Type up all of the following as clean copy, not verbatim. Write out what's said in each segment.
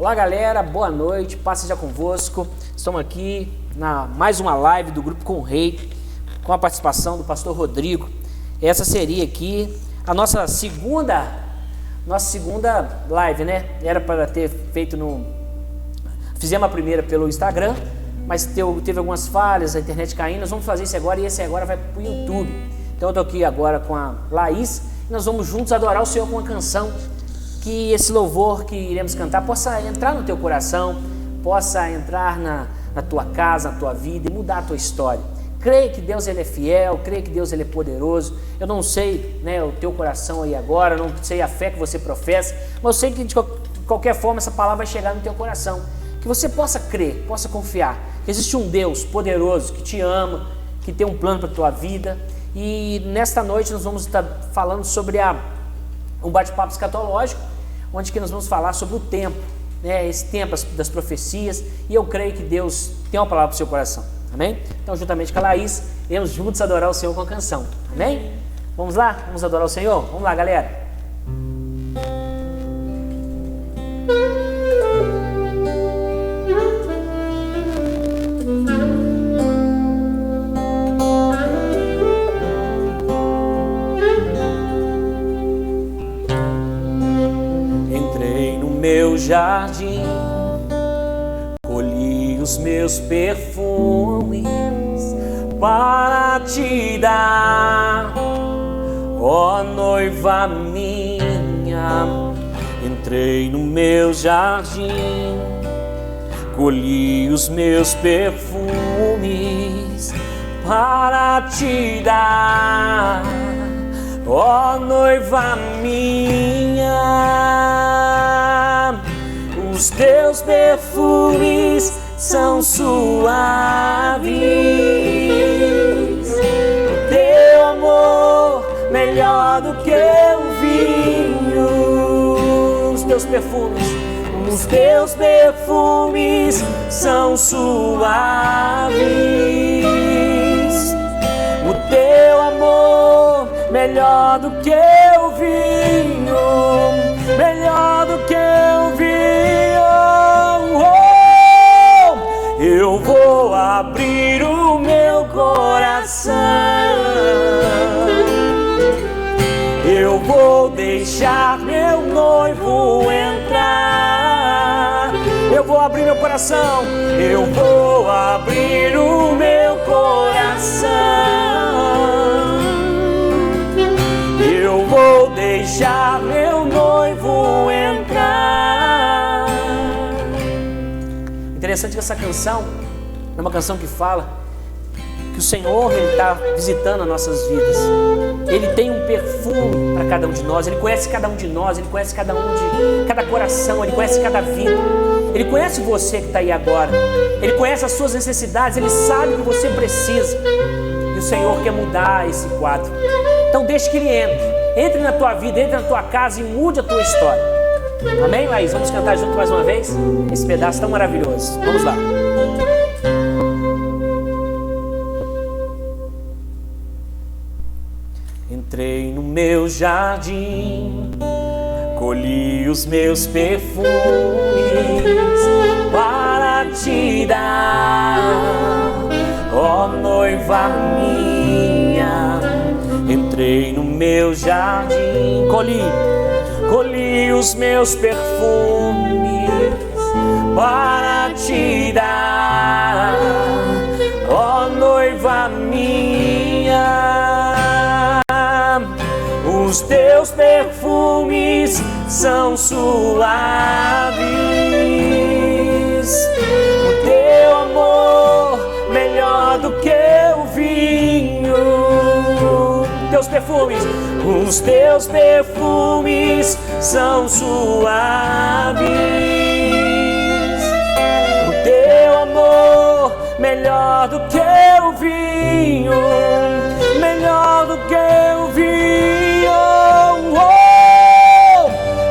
Olá galera, boa noite, paz seja convosco. Estamos aqui na mais uma live do Grupo Com o Rei, com a participação do pastor Rodrigo. Essa seria aqui a nossa segunda live, né? Era para ter feito fizemos a primeira pelo Instagram, mas teve algumas falhas, a internet caindo. Nós vamos fazer isso agora e esse agora vai para o YouTube. Então eu estou aqui agora com a Laís e nós vamos juntos adorar o Senhor com uma canção. Que esse louvor que iremos cantar possa entrar no teu coração, possa entrar na tua casa, na tua vida e mudar a tua história. Creio que Deus ele é fiel, creio que Deus ele é poderoso. Eu não sei, né, o teu coração aí agora, não sei a fé que você professa, mas eu sei que de qualquer forma essa palavra vai chegar no teu coração. Que você possa crer, possa confiar que existe um Deus poderoso que te ama, que tem um plano para a tua vida. E nesta noite nós vamos estar falando sobre um bate-papo escatológico, onde que nós vamos falar sobre o tempo, né? Esse tempo das profecias, e eu creio que Deus tem uma palavra para o seu coração, amém? Então juntamente com a Laís, iremos juntos adorar o Senhor com a canção, amém? Vamos lá? Vamos adorar o Senhor? Vamos lá galera! Meu jardim, colhi os meus perfumes para te dar, ó noiva minha. Entrei no meu jardim, colhi os meus perfumes para te dar, ó noiva minha. Os teus perfumes são suaves, o teu amor melhor do que o vinho. Os teus perfumes são suaves, o teu amor melhor do que o vinho, melhor do que o vinho. Eu vou abrir o meu coração, eu vou deixar meu noivo entrar. Eu vou abrir meu coração, eu vou abrir o meu coração, eu vou deixar meu noivo entrar. Interessante que essa canção é uma canção que fala que o Senhor ele está visitando as nossas vidas. Ele tem um perfume para cada um de nós. Ele conhece cada um de nós. Ele conhece cada coração. Ele conhece cada vida. Ele conhece você que está aí agora. Ele conhece as suas necessidades. Ele sabe o que você precisa. E o Senhor quer mudar esse quadro. Então deixe que Ele entre. Entre na tua vida, entre na tua casa e mude a tua história. Amém, Laís? Vamos cantar junto mais uma vez? Esse pedaço tão maravilhoso. Vamos lá. Entrei no meu jardim, colhi os meus perfumes para te dar, ó noiva minha. Entrei no meu jardim, colhi os meus perfumes para te dar, ó noiva minha. Os teus perfumes são suaves, o teu amor melhor do que o vinho. Os teus perfumes são suaves, o teu amor melhor do que o vinho, melhor do que o vinho. Oh,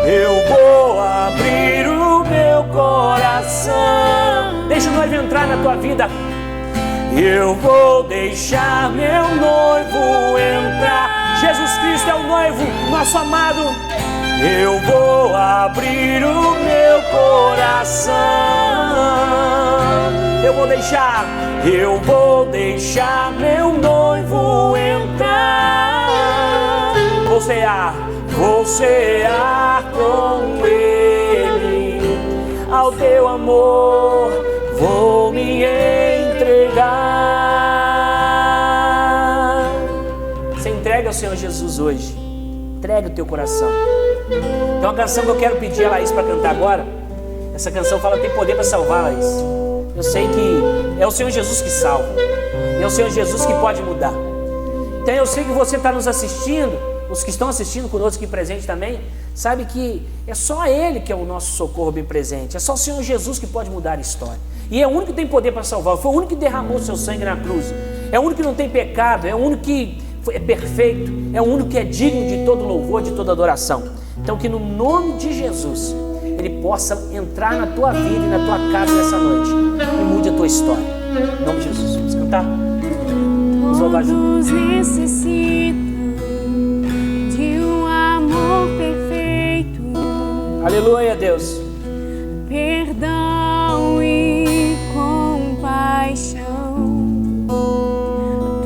eu vou abrir o meu coração. Deixa o noivo entrar na tua vida. Eu vou deixar meu noivo entrar. Jesus Cristo é o noivo, nosso amado. eu vou abrir o meu coração. Eu vou deixar meu noivo entrar. Vou cear com ele, ao teu amor vou me entregar. Você entrega ao Senhor Jesus hoje, entrega o teu coração. Tem uma canção que eu quero pedir a Laís para cantar agora. Essa canção fala: tem poder para salvar, Laís. Eu sei que é o Senhor Jesus que salva, é o Senhor Jesus que pode mudar. Então eu sei que você está nos assistindo, os que estão assistindo conosco aqui presente também, sabe que é só Ele que é o nosso socorro bem presente. É só o Senhor Jesus que pode mudar a história. E é o único que tem poder para salvar. Foi o único que derramou seu sangue na cruz. É o único que não tem pecado. É o único que é perfeito. É o único que é digno de todo louvor, de toda adoração. Então que no nome de Jesus Ele possa entrar na tua vida e na tua casa nessa noite e mude a tua história. Em nome de Jesus. Vamos cantar? Vamos louvar juntos. Todos necessitam de um amor perfeito. Aleluia, Deus. Perdão e compaixão.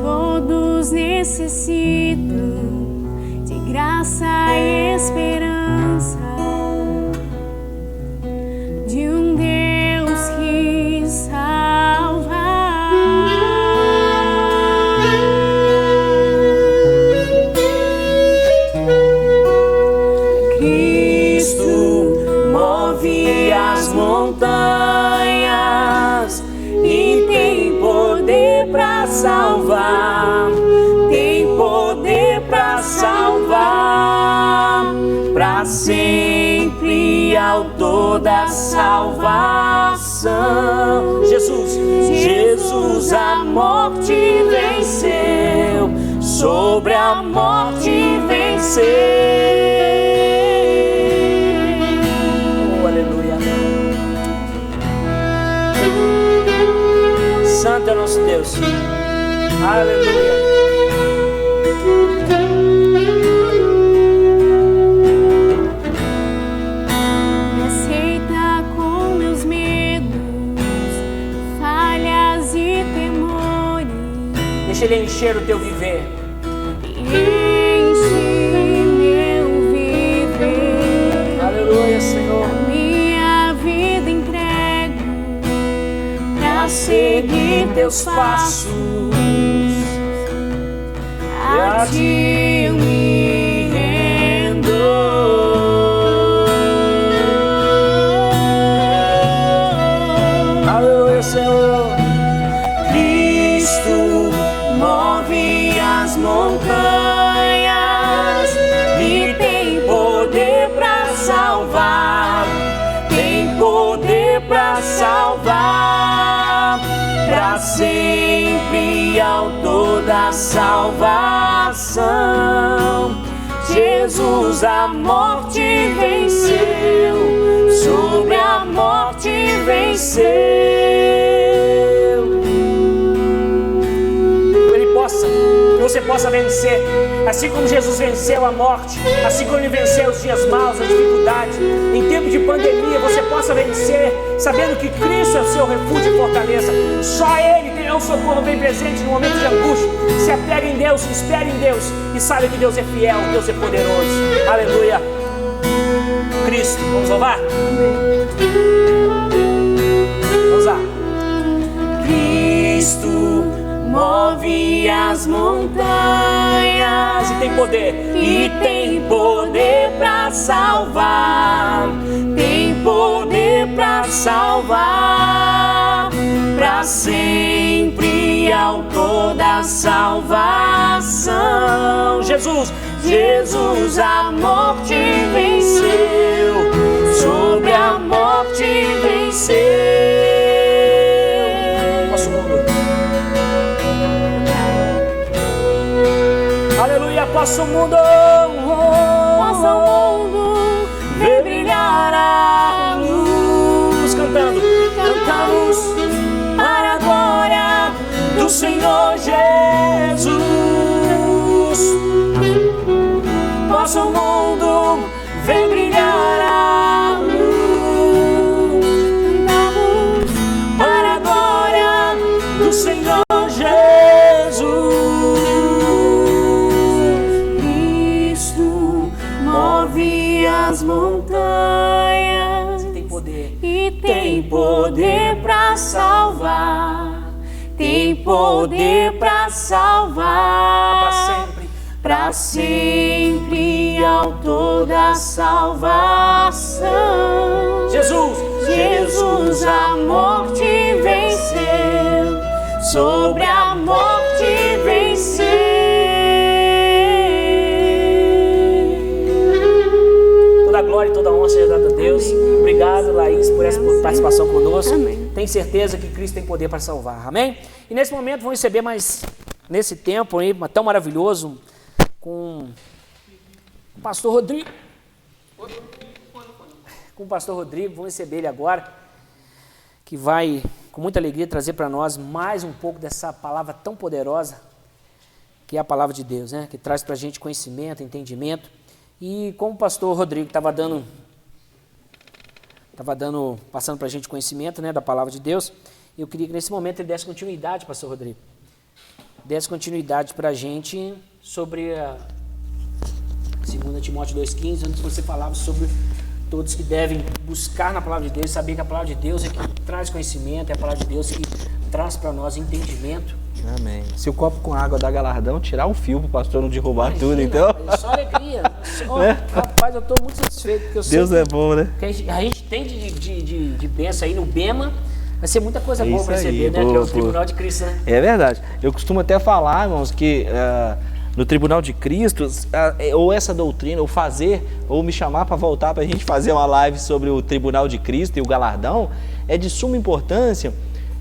Todos necessitam de graça e esperança, de um Deus que salva. Cristo move as montanhas e tem poder para salvar. Tem poder para salvar, para sempre, autor da salvação. Jesus a morte venceu, sobre a morte venceu. Oh, aleluia. Santo é nosso Deus. Aleluia. Me aceita com meus medos, falhas e temores. Deixa Ele encher o teu viver. Enche meu viver. Aleluia, Senhor. Minha vida entrego A seguir teus passos, a ti eu me rendo. aleluia, Senhor. Cristo move as montanhas e tem poder para salvar. Tem poder para salvar, para sempre, autor da salvação. Jesus a morte venceu, sobre a morte venceu. Que você possa vencer, assim como Jesus venceu a morte, assim como Ele venceu os dias maus, a dificuldade. Em tempo de pandemia você possa vencer, sabendo que Cristo é o seu refúgio e fortaleza. Só Ele tem o socorro bem presente no momento de angústia. Se apega em Deus, espere em Deus e saiba que Deus é fiel, Deus é poderoso. Aleluia. Cristo, vamos louvar? Vamos lá. Cristo move as montanhas e tem poder para salvar. Tem poder para salvar, para sempre, autor da salvação. Jesus a morte venceu, sobre a morte venceu. Posso mundo. Aleluia, posso o mundo. Possa o mundo ver brilhar a luz. Cantamos para a glória do Senhor Jesus. Possa o mundo ver pra salvar, tem poder pra salvar, pra sempre, autor da salvação. Jesus a morte venceu, sobre a morte venceu. Toda glória e toda honra seja dada a Deus. Amém. Obrigado, Laís, por essa participação conosco. Amém. Tenho certeza que Cristo tem poder para salvar. Amém? E nesse momento vamos receber mais, nesse tempo aí, tão maravilhoso, com o pastor Rodrigo. Com o pastor Rodrigo, vamos receber ele agora, que vai, com muita alegria, trazer para nós mais um pouco dessa palavra tão poderosa, que é a palavra de Deus, né? Que traz para a gente conhecimento, entendimento. E como o pastor Rodrigo estava passando para a gente conhecimento, né, da palavra de Deus, eu queria que nesse momento ele desse continuidade, pastor Rodrigo. Desse continuidade para a gente sobre a 2 Timóteo 2,15, onde você falava sobre todos que devem buscar na palavra de Deus, saber que a palavra de Deus é que traz conhecimento, é a palavra de Deus que traz para nós entendimento. Amém. Se o copo com água dá galardão, tirar um fio pro pastor não derrubar. Imagina, tudo, então. Só alegria. Rapaz, eu estou muito satisfeito. Porque eu Deus sei é bom, né? Que a gente tem de bênção aí no Bema. Vai ser muita coisa boa para receber, né? Boa, que é o Tribunal de Cristo, né? É verdade. Eu costumo até falar, irmãos, que no Tribunal de Cristo, ou essa doutrina, ou fazer, ou me chamar para voltar para a gente fazer uma live sobre o Tribunal de Cristo e o galardão, é de suma importância,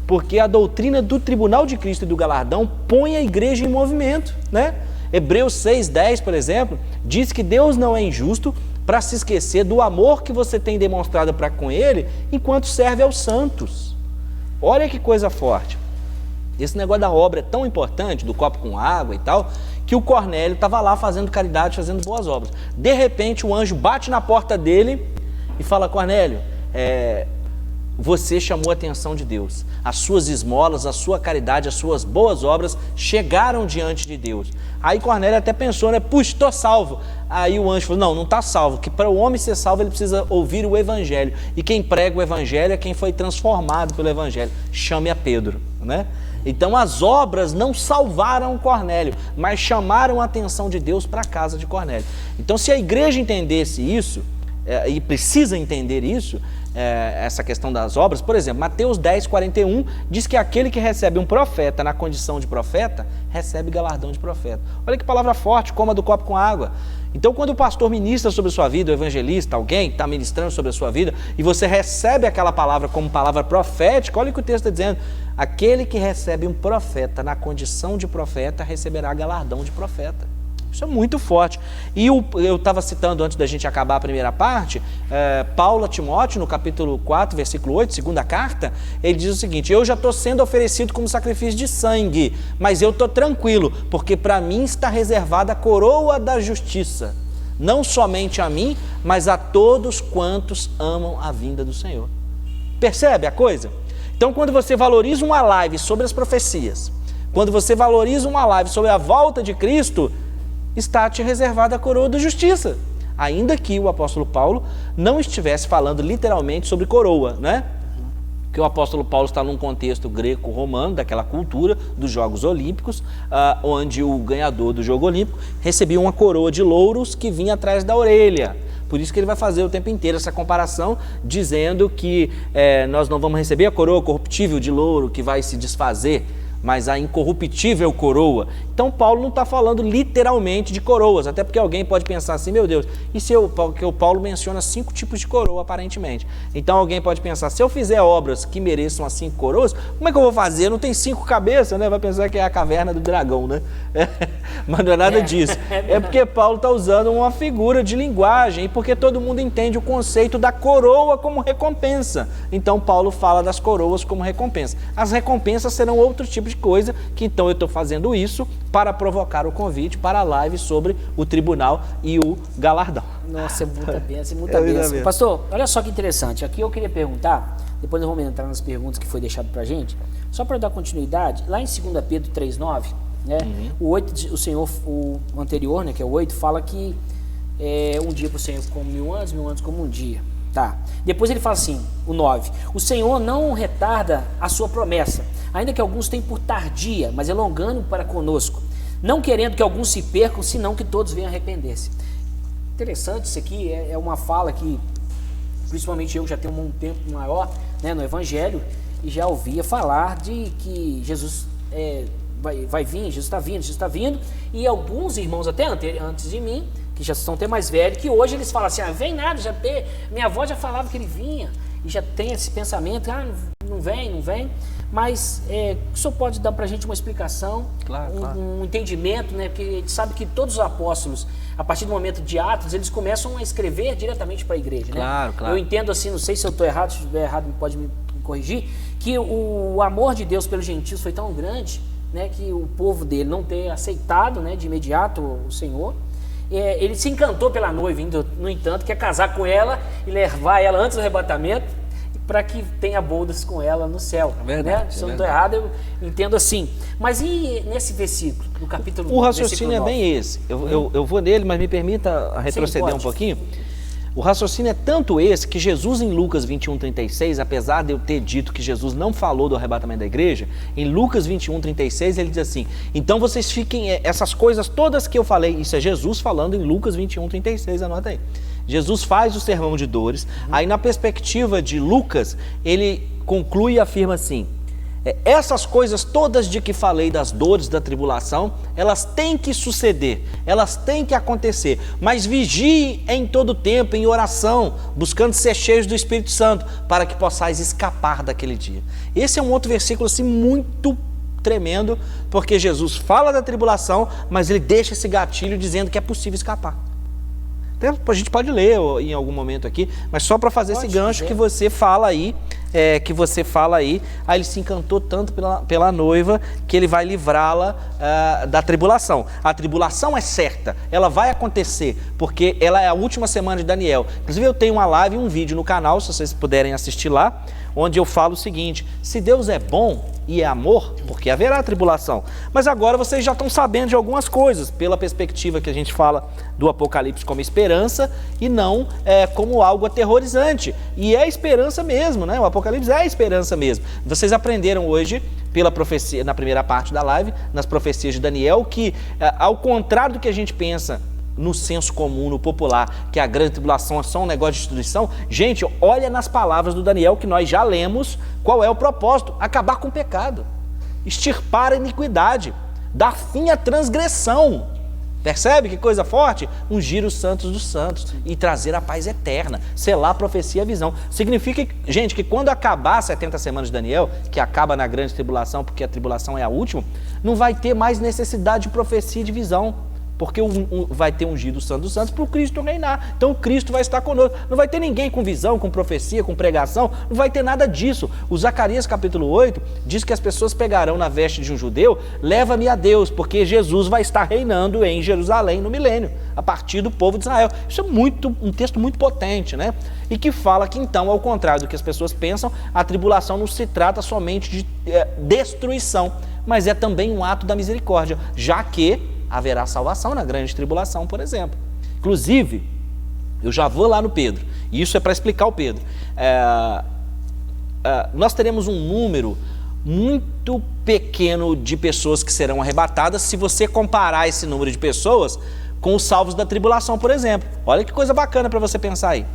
porque a doutrina do Tribunal de Cristo e do galardão põe a igreja em movimento, né? Hebreus 6,10, por exemplo, diz que Deus não é injusto para se esquecer do amor que você tem demonstrado para com Ele enquanto serve aos santos. Olha que coisa forte. Esse negócio da obra é tão importante, do copo com água e tal, que o Cornélio estava lá fazendo caridade, fazendo boas obras. De repente, o anjo bate na porta dele e fala: Cornélio, você chamou a atenção de Deus. As suas esmolas, a sua caridade, as suas boas obras chegaram diante de Deus. Aí Cornélio até pensou, né? Puxa, estou salvo. Aí o anjo falou: não está salvo, que para o homem ser salvo ele precisa ouvir o evangelho. E quem prega o evangelho é quem foi transformado pelo evangelho. Chame a Pedro, né? Então as obras não salvaram Cornélio, mas chamaram a atenção de Deus para a casa de Cornélio. Então se a igreja entendesse isso, e precisa entender isso, essa questão das obras, por exemplo, Mateus 10:41 diz que aquele que recebe um profeta na condição de profeta, recebe galardão de profeta. Olha que palavra forte, como a do copo com água. Então quando o pastor ministra sobre a sua vida, o evangelista, alguém está ministrando sobre a sua vida, e você recebe aquela palavra como palavra profética, olha o que o texto está dizendo: aquele que recebe um profeta na condição de profeta, receberá galardão de profeta. Isso é muito forte. E eu estava citando, antes da gente acabar a primeira parte, Paulo a Timóteo, no capítulo 4, versículo 8, segunda carta, ele diz o seguinte: eu já estou sendo oferecido como sacrifício de sangue, mas eu estou tranquilo, porque para mim está reservada a coroa da justiça, não somente a mim, mas a todos quantos amam a vinda do Senhor. Percebe a coisa? Então, quando você valoriza uma live sobre as profecias, quando você valoriza uma live sobre a volta de Cristo, está te reservada a coroa da justiça, ainda que o apóstolo Paulo não estivesse falando literalmente sobre coroa, né? Porque o apóstolo Paulo está num contexto greco-romano, daquela cultura dos Jogos Olímpicos, onde o ganhador do jogo olímpico recebia uma coroa de louros que vinha atrás da orelha. Por isso que ele vai fazer o tempo inteiro essa comparação, dizendo que nós não vamos receber a coroa corruptível de louro que vai se desfazer, mas a incorruptível coroa. Então Paulo não está falando literalmente de coroas, até porque alguém pode pensar assim: meu Deus, e se porque o Paulo menciona 5 tipos de coroa aparentemente. Então alguém pode pensar: se eu fizer obras que mereçam as 5 coroas, como é que eu vou fazer? Não tem 5 cabeças, né? Vai pensar que é a caverna do dragão, né? Mas não é nada disso. É porque Paulo está usando uma figura de linguagem, e porque todo mundo entende o conceito da coroa como recompensa. Então Paulo fala das coroas como recompensa. As recompensas serão outro tipo de coisa, que então eu estou fazendo isso para provocar o convite para a live sobre o tribunal e o galardão. Nossa, é muita bênção, muita bênção. Pastor, olha só que interessante, aqui eu queria perguntar, depois nós vamos entrar nas perguntas que foi deixado para a gente, só para dar continuidade, lá em 2 Pedro 3,9, né, o 8, o Senhor, o anterior, né, que é o 8, fala que um dia para o Senhor como 1000 anos, 1000 anos como um dia. Tá. Depois ele fala assim, o 9. O Senhor não retarda a sua promessa, ainda que alguns tenham por tardia, mas é longânimo para conosco, não querendo que alguns se percam, senão que todos venham arrepender-se. Interessante isso aqui, é uma fala que, principalmente eu já tenho um tempo maior, né, no Evangelho, e já ouvia falar de que Jesus vai vir, Jesus está vindo, e alguns irmãos até antes de mim, que já são até mais velhos, que hoje eles falam assim, vem nada, minha avó já falava que ele vinha, e já tem esse pensamento, não vem, mas o senhor pode dar para a gente uma explicação, claro. Um entendimento, né, porque a gente sabe que todos os apóstolos, a partir do momento de Atos, eles começam a escrever diretamente para a igreja, né? Claro. Eu entendo assim, não sei se eu estou errado, se estiver errado pode me corrigir, que o amor de Deus pelos gentios foi tão grande, né, que o povo dele não ter aceitado, né, de imediato o Senhor, ele se encantou pela noiva, no entanto, quer casar com ela e levar ela antes do arrebatamento para que tenha bodas com ela no céu. Verdade, né? Se eu não estou errado, eu entendo assim. Mas e nesse versículo, no capítulo 9? O raciocínio é bem esse. Eu vou nele, mas me permita retroceder um pouquinho. O raciocínio é tanto esse que Jesus em Lucas 21:36, apesar de eu ter dito que Jesus não falou do arrebatamento da igreja, em Lucas 21:36 ele diz assim, então vocês fiquem, essas coisas todas que eu falei, isso é Jesus falando em Lucas 21:36, anota aí. Jesus faz o sermão de dores, aí na perspectiva de Lucas, ele conclui e afirma assim, essas coisas todas de que falei das dores da tribulação, elas têm que suceder, elas têm que acontecer, mas vigiem em todo tempo, em oração, buscando ser cheios do Espírito Santo, para que possais escapar daquele dia. Esse é um outro versículo assim muito tremendo, porque Jesus fala da tribulação, mas ele deixa esse gatilho dizendo que é possível escapar. Até a gente pode ler em algum momento aqui, mas só para fazer esse gancho que você fala aí, aí ele se encantou tanto pela noiva que ele vai livrá-la da tribulação. A tribulação é certa, ela vai acontecer, porque ela é a última semana de Daniel. Inclusive eu tenho uma live e um vídeo no canal, se vocês puderem assistir lá, onde eu falo o seguinte, se Deus é bom e é amor, porque haverá tribulação. Mas agora vocês já estão sabendo de algumas coisas, pela perspectiva que a gente fala do Apocalipse como esperança e não como algo aterrorizante. E é esperança mesmo, né? O Apocalipse é esperança mesmo. Vocês aprenderam hoje, pela profecia, na primeira parte da live, nas profecias de Daniel, que ao contrário do que a gente pensa no senso comum, no popular, que a grande tribulação é só um negócio de destruição, gente, olha nas palavras do Daniel que nós já lemos qual é o propósito, acabar com o pecado, extirpar a iniquidade, dar fim à transgressão, percebe que coisa forte? Ungir os santos dos santos e trazer a paz eterna, selar a profecia e a visão. Significa, gente, que quando acabar as 70 semanas de Daniel, que acaba na grande tribulação, porque a tribulação é a última, não vai ter mais necessidade de profecia e de visão, porque vai ter ungido o Santo dos Santos para o Cristo reinar. Então o Cristo vai estar conosco. Não vai ter ninguém com visão, com profecia, com pregação, não vai ter nada disso. O Zacarias capítulo 8 diz que as pessoas pegarão na veste de um judeu, leva-me a Deus, porque Jesus vai estar reinando em Jerusalém no milênio, a partir do povo de Israel. Isso é um texto muito potente, né? E que fala que então, ao contrário do que as pessoas pensam, a tribulação não se trata somente de destruição, mas é também um ato da misericórdia, já que haverá salvação na grande tribulação, por exemplo. Inclusive, eu já vou lá no Pedro, e isso é para explicar o Pedro. Nós teremos um número muito pequeno de pessoas que serão arrebatadas, se você comparar esse número de pessoas com os salvos da tribulação, por exemplo. Olha que coisa bacana para você pensar aí.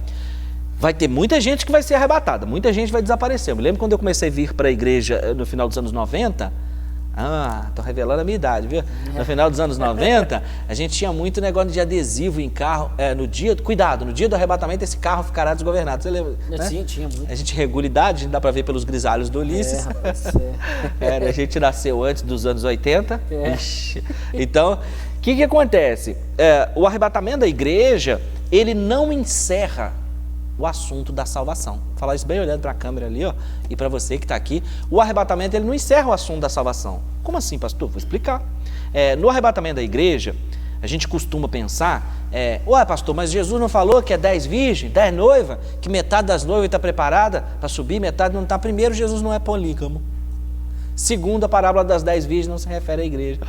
Vai ter muita gente que vai ser arrebatada, muita gente vai desaparecer. Eu me lembro quando eu comecei a vir para a igreja no final dos anos 90, estou revelando a minha idade, viu? No final dos anos 90, a gente tinha muito negócio de adesivo em carro, no dia do arrebatamento esse carro ficará desgovernado, você lembra? Sim, tinha muito. A gente regula idade, a gente dá para ver pelos grisalhos do Ulisses. A gente nasceu antes dos anos 80. Então, o que acontece? O arrebatamento da igreja, ele não encerra o assunto da salvação. Vou falar isso bem olhando para a câmera ali, ó, e para você que está aqui. O arrebatamento, ele não encerra o assunto da salvação. Como assim, pastor? Vou explicar. No arrebatamento da igreja, a gente costuma pensar, ué, pastor, mas Jesus não falou que é 10 virgens, 10 noivas, que metade das noivas está preparada para subir, metade não está? Primeiro, Jesus não é polígamo. Segundo, a parábola das 10 virgens não se refere à igreja.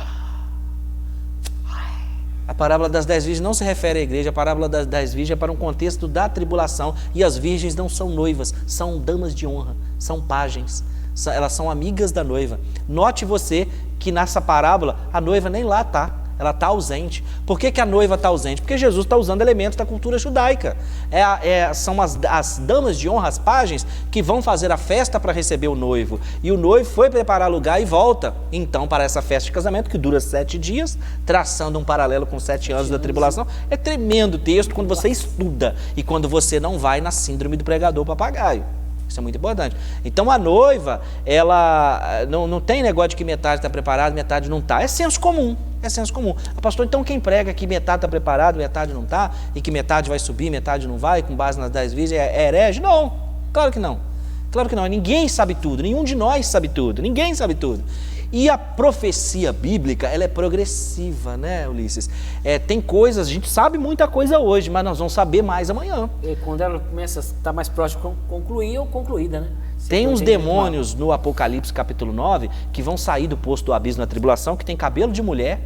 A parábola das 10 virgens não se refere à igreja, a parábola das 10 virgens é para um contexto da tribulação, e as virgens não são noivas, são damas de honra, são pajens, elas são amigas da noiva. Note você que nessa parábola a noiva nem lá está, ela está ausente. Por que a noiva está ausente? Porque Jesus está usando elementos da cultura judaica. São as damas de honra, as pajens, que vão fazer a festa para receber o noivo. E o noivo foi preparar lugar e volta, então, para essa festa de casamento, que dura 7 dias, traçando um paralelo com 7 anos da tribulação. É tremendo texto quando você estuda e quando você não vai na síndrome do pregador papagaio. Isso é muito importante. Então a noiva, ela não tem negócio de que metade está preparada, metade não está. É senso comum. É senso comum. Pastor, então quem prega que metade está preparado, metade não está, e que metade vai subir, metade não vai, com base nas 10 virgens, é herege? Não, claro que não. Claro que não. Ninguém sabe tudo, nenhum de nós sabe tudo, ninguém sabe tudo. E a profecia bíblica, ela é progressiva, né, Ulisses? Tem coisas, a gente sabe muita coisa hoje, mas nós vamos saber mais amanhã. E quando ela começa a estar mais próxima de concluir ou concluída, né? Tem uns demônios no Apocalipse capítulo 9 que vão sair do poço do abismo na tribulação, que tem cabelo de mulher.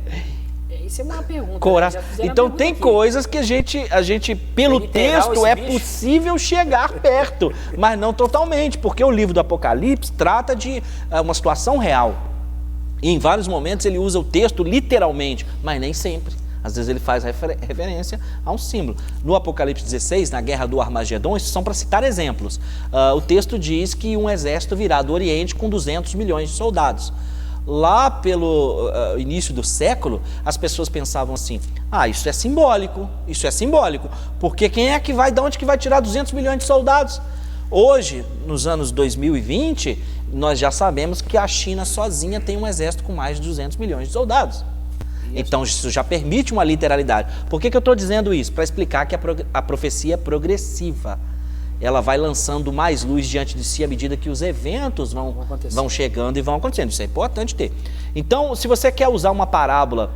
Isso é uma pergunta. Coração. Então tem coisas que a gente pelo texto, possível chegar perto, mas não totalmente, porque o livro do Apocalipse trata de uma situação real. E em vários momentos ele usa o texto literalmente, mas nem sempre. Às vezes ele faz referência a um símbolo. No Apocalipse 16, na Guerra do Armagedon, isso são para citar exemplos. O texto diz que um exército virá do Oriente com 200 milhões de soldados. Lá pelo início do século, as pessoas pensavam assim, isso é simbólico, porque quem é que vai, de onde que vai tirar 200 milhões de soldados? Hoje, nos anos 2020, nós já sabemos que a China sozinha tem um exército com mais de 200 milhões de soldados. Então isso já permite uma literalidade. Por que eu estou dizendo isso? Para explicar que a profecia é progressiva. Ela vai lançando mais luz diante de si à medida que os eventos vão chegando e vão acontecendo. Isso é importante ter. Então, se você quer usar uma parábola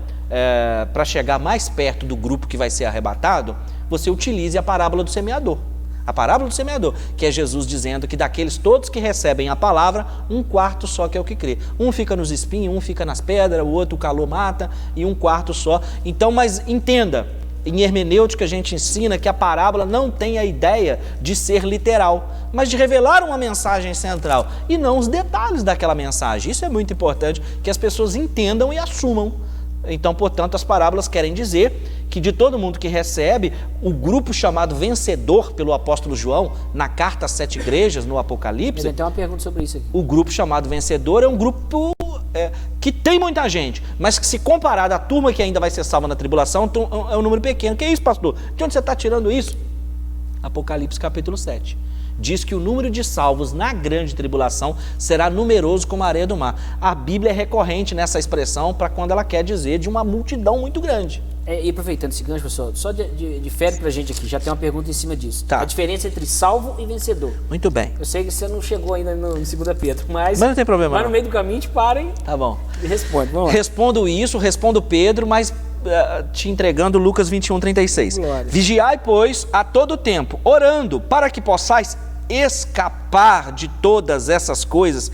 para chegar mais perto do grupo que vai ser arrebatado, você utilize a parábola do semeador. A parábola do semeador, que é Jesus dizendo que daqueles todos que recebem a palavra, 1/4 só que é o que crê. Um fica nos espinhos, um fica nas pedras, o outro o calor mata, e 1/4 só. Então, mas entenda, em hermenêutica a gente ensina que a parábola não tem a ideia de ser literal, mas de revelar uma mensagem central, e não os detalhes daquela mensagem. Isso é muito importante, que as pessoas entendam e assumam. Então, portanto, as parábolas querem dizer que de todo mundo que recebe, o grupo chamado vencedor pelo apóstolo João, na carta às 7 igrejas, no Apocalipse... Ele tem uma pergunta sobre isso aqui. O grupo chamado vencedor é um grupo que tem muita gente, mas que se comparado à turma que ainda vai ser salva na tribulação, é um número pequeno. Que é isso, pastor? De onde você está tirando isso? Apocalipse capítulo 7. Diz que o número de salvos na grande tribulação será numeroso como a areia do mar. A Bíblia é recorrente nessa expressão para quando ela quer dizer de uma multidão muito grande. E aproveitando esse gancho, pessoal, só difere pra gente aqui, já tem uma pergunta em cima disso. Tá. A diferença entre salvo e vencedor. Muito bem. Eu sei que você não chegou ainda no 2 Pedro, mas não tem problema. Mas no meio do caminho te parem. Tá bom. E responde. Vamos lá. Respondo Pedro, mas te entregando Lucas 21:36. Vigiai, pois, a todo tempo, orando, para que possais escapar de todas essas coisas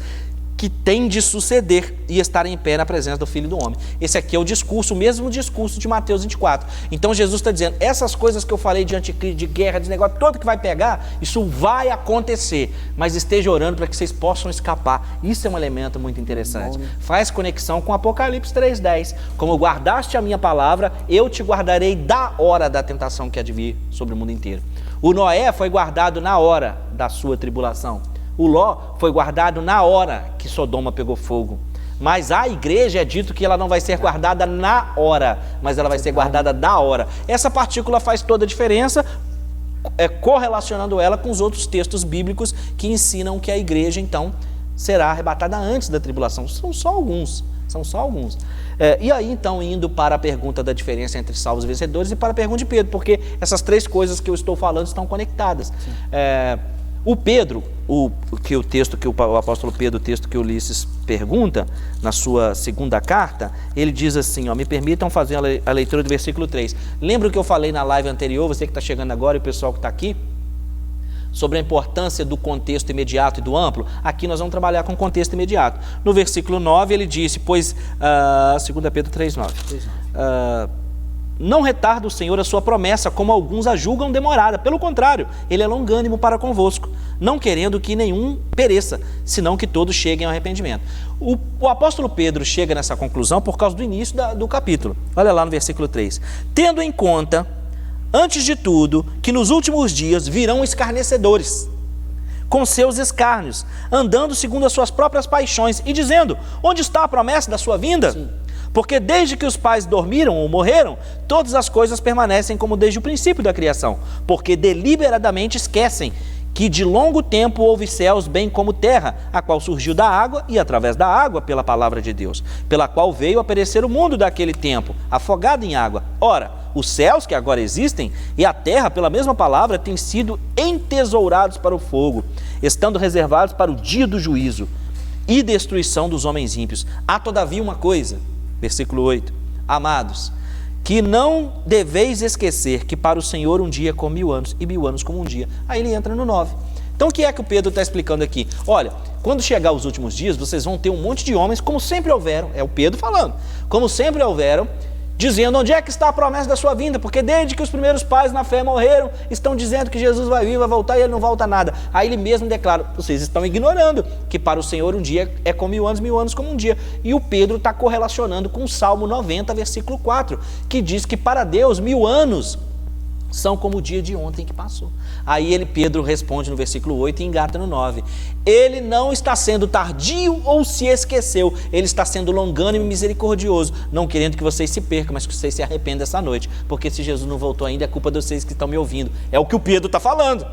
que tem de suceder e estar em pé na presença do Filho do Homem. Esse aqui é o discurso, o mesmo discurso de Mateus 24. Então Jesus está dizendo, essas coisas que eu falei de anticristo, de guerra, de negócio, todo que vai pegar, isso vai acontecer, mas esteja orando para que vocês possam escapar. Isso é um elemento muito interessante. Faz conexão com Apocalipse 3:10. Como guardaste a minha palavra, eu te guardarei da hora da tentação que há de vir sobre o mundo inteiro. O Noé foi guardado na hora da sua tribulação. O Ló foi guardado na hora que Sodoma pegou fogo. Mas a igreja é dito que ela não vai ser guardada na hora, mas ela vai ser guardada da hora. Essa partícula faz toda a diferença, correlacionando ela com os outros textos bíblicos que ensinam que a igreja, então, será arrebatada antes da tribulação. São só alguns. E aí, então, indo para a pergunta da diferença entre salvos e vencedores e para a pergunta de Pedro, porque essas três coisas que eu estou falando estão conectadas. O Pedro, o texto que o apóstolo Pedro, o texto que Ulisses pergunta, na sua segunda carta, ele diz assim, me permitam fazer a leitura do versículo 3. Lembra o que eu falei na live anterior, você que está chegando agora e o pessoal que está aqui? Sobre a importância do contexto imediato e do amplo? Aqui nós vamos trabalhar com contexto imediato. No versículo 9 ele disse, pois, 2 Pedro 3:9. Não retarda o Senhor a sua promessa, como alguns a julgam demorada. Pelo contrário, ele é longânimo para convosco, não querendo que nenhum pereça, senão que todos cheguem ao arrependimento. O apóstolo Pedro chega nessa conclusão por causa do início do capítulo. Olha lá no versículo 3. Tendo em conta, antes de tudo, que nos últimos dias virão escarnecedores, com seus escárnios, andando segundo as suas próprias paixões, e dizendo: onde está a promessa da sua vinda? Sim. Porque desde que os pais dormiram ou morreram, todas as coisas permanecem como desde o princípio da criação, porque deliberadamente esquecem que de longo tempo houve céus bem como terra, a qual surgiu da água e através da água pela palavra de Deus, pela qual veio a perecer o mundo daquele tempo, afogado em água. Ora, os céus que agora existem e a terra, pela mesma palavra, têm sido entesourados para o fogo, estando reservados para o dia do juízo e destruição dos homens ímpios. Há todavia uma coisa, versículo 8, amados, que não deveis esquecer que para o Senhor um dia é como 1000 anos e 1000 anos como um dia. Aí ele entra no 9. Então o que é que o Pedro está explicando aqui? Olha, quando chegar os últimos dias, vocês vão ter um monte de homens, como sempre houveram, é o Pedro falando, como sempre houveram, dizendo: onde é que está a promessa da sua vinda? Porque desde que os primeiros pais na fé morreram, estão dizendo que Jesus vai vir, vai voltar, e ele não volta nada. Aí ele mesmo declara: vocês estão ignorando que para o Senhor um dia é como 1000 anos, 1000 anos como um dia. E o Pedro está correlacionando com o Salmo 90, versículo 4, que diz que para Deus 1000 anos são como o dia de ontem que passou. Aí Pedro responde no versículo 8 e engata no 9. Ele não está sendo tardio ou se esqueceu, ele está sendo longânimo e misericordioso, não querendo que vocês se percam, mas que vocês se arrependam essa noite, porque se Jesus não voltou ainda, é culpa de vocês que estão me ouvindo. É o que o Pedro está falando.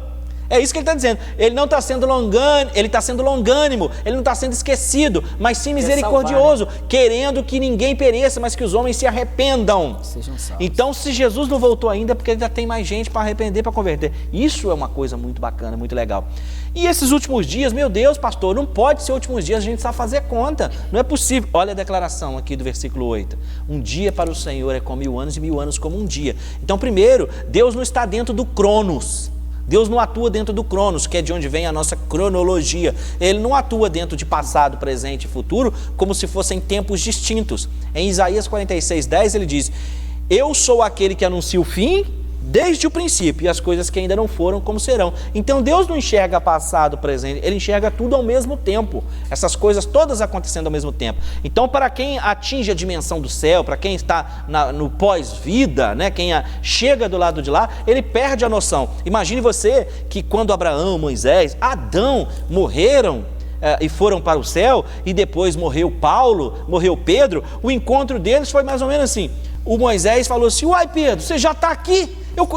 É isso que ele está dizendo. Ele não está sendo longânimo, ele está sendo longânimo, ele não está sendo esquecido, mas sim misericordioso, salvar, né? Querendo que ninguém pereça, mas que os homens se arrependam. Sejam salvos. Então, se Jesus não voltou ainda, é porque ainda tem mais gente para arrepender, para converter. Isso é uma coisa muito bacana, muito legal. E esses últimos dias, meu Deus, pastor, não pode ser últimos dias, a gente precisa fazer conta. Não é possível. Olha a declaração aqui do versículo 8. Um dia para o Senhor é como 1000 anos e 1000 anos como um dia. Então, primeiro, Deus não está dentro do Cronos. Deus não atua dentro do Cronos, que é de onde vem a nossa cronologia. Ele não atua dentro de passado, presente e futuro, como se fossem tempos distintos. Em Isaías 46:10 ele diz: eu sou aquele que anuncia o fim desde o princípio, e as coisas que ainda não foram como serão. Então Deus não enxerga passado, presente, ele enxerga tudo ao mesmo tempo, essas coisas todas acontecendo ao mesmo tempo. Então, para quem atinge a dimensão do céu, para quem está no pós-vida, né, quem chega do lado de lá, ele perde a noção. Imagine você que quando Abraão, Moisés, Adão morreram e foram para o céu, e depois morreu Paulo, morreu Pedro, o encontro deles foi mais ou menos assim. O Moisés falou assim: uai Pedro, você já está aqui? Eu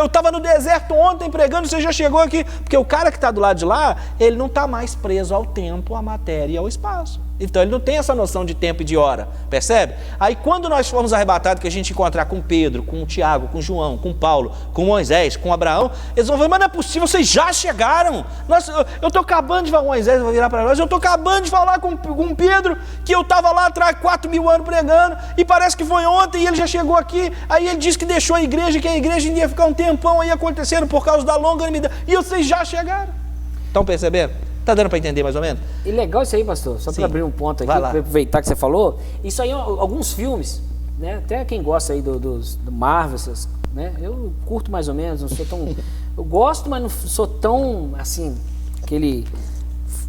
estava no deserto ontem pregando, você já chegou aqui. Porque o cara que está do lado de lá, ele não está mais preso ao tempo, à matéria e ao espaço. Então ele não tem essa noção de tempo e de hora, percebe? Aí quando nós formos arrebatados, que a gente encontrar com Pedro, com Tiago, com João, com Paulo, com Moisés, com Abraão, eles vão falar: mas não é possível, vocês já chegaram. Eu estou acabando de falar, Moisés vai virar para nós, eu estou acabando de falar com Pedro, que eu estava lá atrás 4000 anos pregando, e parece que foi ontem e ele já chegou aqui. Aí ele disse que deixou a igreja, que a igreja ia ficar um tempão aí acontecendo por causa da longanimidade, e vocês já chegaram. Estão percebendo? Está dando para entender mais ou menos? E legal isso aí, pastor, só para abrir um ponto aqui, para aproveitar que você falou, isso aí, alguns filmes, né, até quem gosta aí do Marvel, né, eu curto mais ou menos, não sou tão, eu gosto, mas não sou tão, assim, aquele,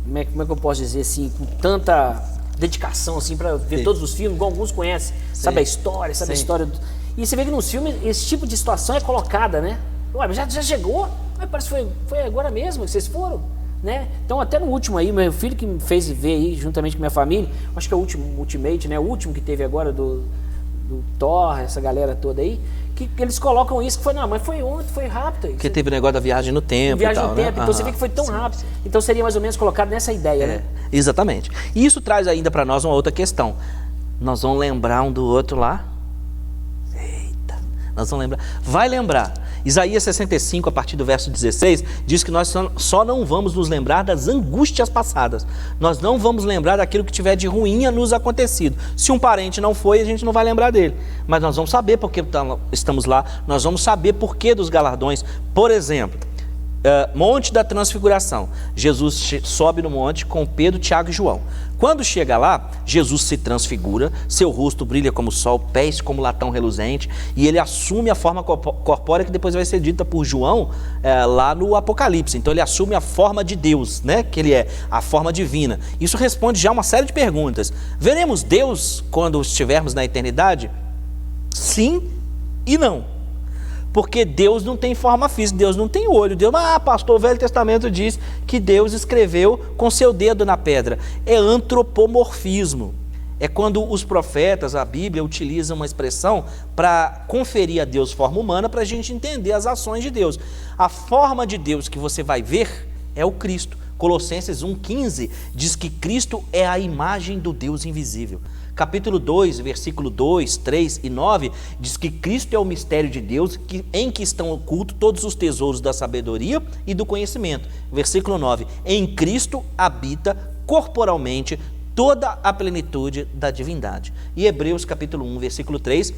como é que eu posso dizer assim, com tanta dedicação, assim, para ver todos os filmes, igual alguns conhecem, sabe a história, sabe a história, e você vê que nos filmes esse tipo de situação é colocada, né, ué, mas já chegou, mas parece que foi agora mesmo que vocês foram. Né? Então até no último aí, meu filho que me fez ver aí, juntamente com minha família, acho que é o último Ultimate, né? O último que teve agora do Thor, essa galera toda aí, que eles colocam isso, que foi, não, mas foi ontem, foi rápido. Porque teve o negócio da viagem no tempo viagem no tempo, então você vê que foi tão rápido. Então seria mais ou menos colocado nessa ideia, né? Exatamente. E isso traz ainda para nós uma outra questão. Nós vamos lembrar um do outro lá? Eita, nós vamos lembrar. Vai lembrar. Isaías 65, a partir do verso 16, diz que nós só não vamos nos lembrar das angústias passadas. Nós não vamos lembrar daquilo que tiver de ruim a nos acontecido. Se um parente não foi, a gente não vai lembrar dele. Mas nós vamos saber por que estamos lá, nós vamos saber por que dos galardões. Por exemplo, Monte da Transfiguração. Jesus sobe no monte com Pedro, Tiago e João. quando chega lá, Jesus se transfigura, seu rosto brilha como o sol, pés como latão reluzente, e ele assume a forma corpórea que depois vai ser dita por João lá no Apocalipse. Então ele assume a forma de Deus, né? Que ele é a forma divina. Isso responde já uma série de perguntas. Veremos Deus quando estivermos na eternidade? Sim e não. Porque Deus não tem forma física, Deus não tem olho. Deus, pastor, o Velho Testamento diz que Deus escreveu com seu dedo na pedra. É antropomorfismo. É quando os profetas, a Bíblia, utilizam uma expressão para conferir a Deus forma humana, para a gente entender as ações de Deus. A forma de Deus que você vai ver é o Cristo. Colossenses 1,15 diz que Cristo é a imagem do Deus invisível. Capítulo 2, versículo 2, 3 e 9, diz que Cristo é o mistério de Deus, em que estão ocultos todos os tesouros da sabedoria e do conhecimento. Versículo 9, em Cristo habita corporalmente toda a plenitude da divindade. E Hebreus capítulo 1, versículo 3,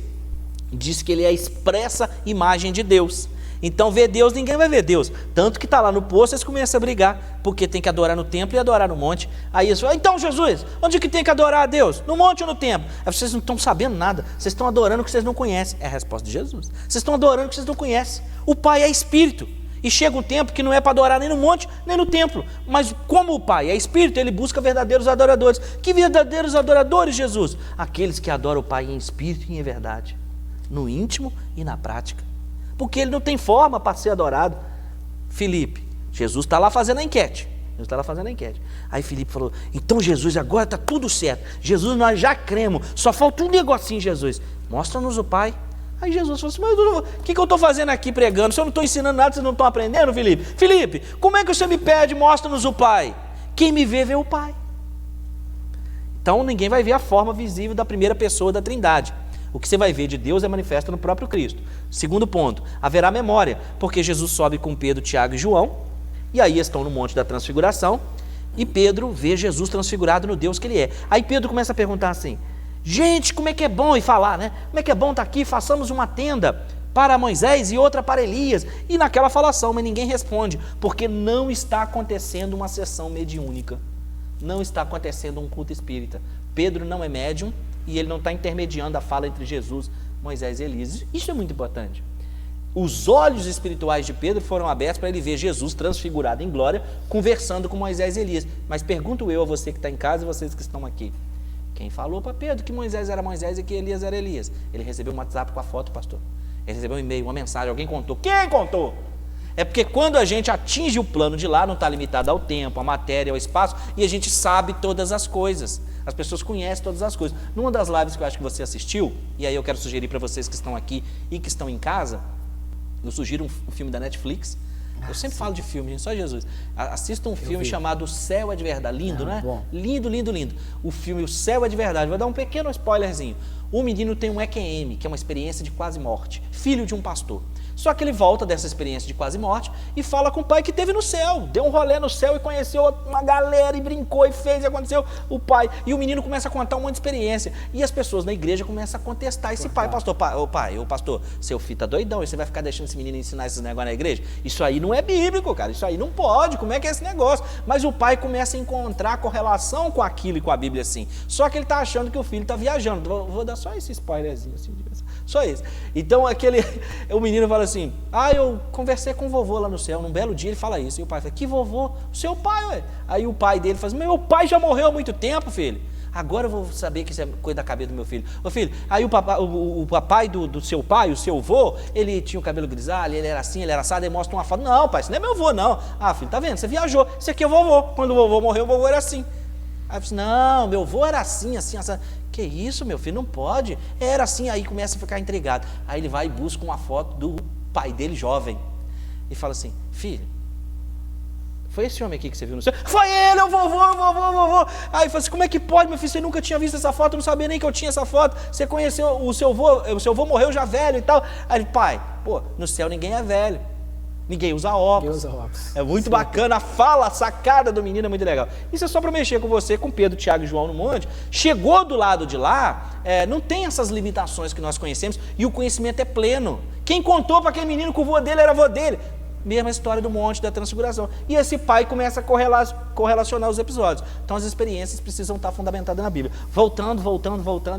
diz que ele é a expressa imagem de Deus. Então ver Deus, ninguém vai ver Deus. Tanto que está lá no poço, eles começam a brigar, porque tem que adorar no templo e adorar no monte. Aí eles falam, então Jesus, onde que tem que adorar a Deus? No monte ou no templo? Aí vocês não estão sabendo nada, vocês estão adorando o que vocês não conhecem. É a resposta de Jesus. Vocês estão adorando o que vocês não conhecem. O Pai é Espírito. E chega um tempo que não é para adorar nem no monte, nem no templo. Mas como o Pai é Espírito, ele busca verdadeiros adoradores. Que verdadeiros adoradores, Jesus? Aqueles que adoram o Pai em espírito e em verdade, no íntimo e na prática. Porque ele não tem forma para ser adorado. Filipe, Jesus está lá fazendo a enquete. Aí Filipe falou, então Jesus, agora está tudo certo. Jesus, nós já cremos, só falta um negocinho, Jesus. Mostra-nos o Pai. Aí Jesus falou assim, mas o que eu estou fazendo aqui pregando? Se eu não estou ensinando nada, vocês não estão aprendendo, Filipe? Filipe, como é que você me pede, mostra-nos o Pai? Quem me vê, vê o Pai. Então ninguém vai ver a forma visível da primeira pessoa da Trindade. O que você vai ver de Deus é manifesto no próprio Cristo. Segundo ponto, haverá memória, porque Jesus sobe com Pedro, Tiago e João, e aí estão no Monte da Transfiguração, e Pedro vê Jesus transfigurado no Deus que ele é. Aí Pedro começa a perguntar assim, gente, como é que é bom, e falar, né? Como é que é bom estar aqui, façamos uma tenda para Moisés e outra para Elias. E naquela falação, mas ninguém responde, porque não está acontecendo uma sessão mediúnica, não está acontecendo um culto espírita. Pedro não é médium, e ele não está intermediando a fala entre Jesus, Moisés e Elias. Isso é muito importante. Os olhos espirituais de Pedro foram abertos para ele ver Jesus transfigurado em glória, conversando com Moisés e Elias. Mas pergunto eu a você que está em casa e vocês que estão aqui, quem falou para Pedro que Moisés era Moisés e que Elias era Elias? Ele recebeu um WhatsApp com a foto, pastor. Ele recebeu um e-mail, uma mensagem, alguém contou. Quem contou? É porque quando a gente atinge o plano de lá, não está limitado ao tempo, à matéria, ao espaço, e a gente sabe todas as coisas. As pessoas conhecem todas as coisas. Numa das lives que eu acho que você assistiu, e aí eu quero sugerir para vocês que estão aqui e que estão em casa, eu sugiro um filme da Netflix. Eu sempre falo de filme, gente, só Jesus. Assista um filme chamado O Céu é de Verdade. Lindo, né? Bom. Lindo, lindo, lindo. O filme O Céu é de Verdade. Vou dar um pequeno spoilerzinho. O menino tem um EQM, que é uma experiência de quase morte, filho de um pastor. Só que ele volta dessa experiência de quase morte e fala com o pai que teve no céu, deu um rolê no céu e conheceu uma galera e brincou e fez e aconteceu o pai. E o menino começa a contar um monte de experiência e as pessoas na igreja começam a contestar esse pai. Pastor, pastor, seu filho tá doidão e você vai ficar deixando esse menino ensinar esses negócios na igreja? Isso aí não é bíblico, cara, isso aí não pode, como é que é esse negócio? Mas o pai começa a encontrar correlação com aquilo e com a Bíblia assim. Só que ele tá achando que o filho tá viajando. Vou dar só esse spoilerzinho assim, só isso. Então o menino fala assim, eu conversei com o vovô lá no céu, num belo dia ele fala isso, e o pai fala, que vovô? O seu pai, ué. Aí o pai dele fala assim, meu pai já morreu há muito tempo, filho, agora eu vou saber que isso é coisa da cabeça do meu filho. Ô filho, aí o papai do seu pai, o seu avô, ele tinha o cabelo grisalho, ele era assim, ele era assado, ele mostra uma foto, não pai, isso não é meu avô não. Filho, tá vendo, você viajou, esse aqui é o vovô, quando o vovô morreu, o vovô era assim. Aí eu disse, não, meu avô era assim, assim, assim. Que isso, meu filho, não pode. Era assim, aí começa a ficar intrigado. Aí ele vai e busca uma foto do pai dele jovem. E fala assim, filho, foi esse homem aqui que você viu no céu? Foi ele, o vovô. Aí ele fala assim, como é que pode, meu filho, você nunca tinha visto essa foto, eu não sabia nem que eu tinha essa foto. Você conheceu o seu avô morreu já velho e tal. Aí ele, pai, no céu ninguém é velho. Ninguém usa óculos. É muito bacana, a fala, a sacada do menino é muito legal. Isso é só para mexer com você, com Pedro, Tiago e João no monte. Chegou do lado de lá, não tem essas limitações que nós conhecemos e o conhecimento é pleno. Quem contou para aquele menino que o vô dele era vô dele? Mesma história do Monte da Transfiguração. E esse pai começa a correlacionar os episódios. Então as experiências precisam estar fundamentadas na Bíblia. Voltando,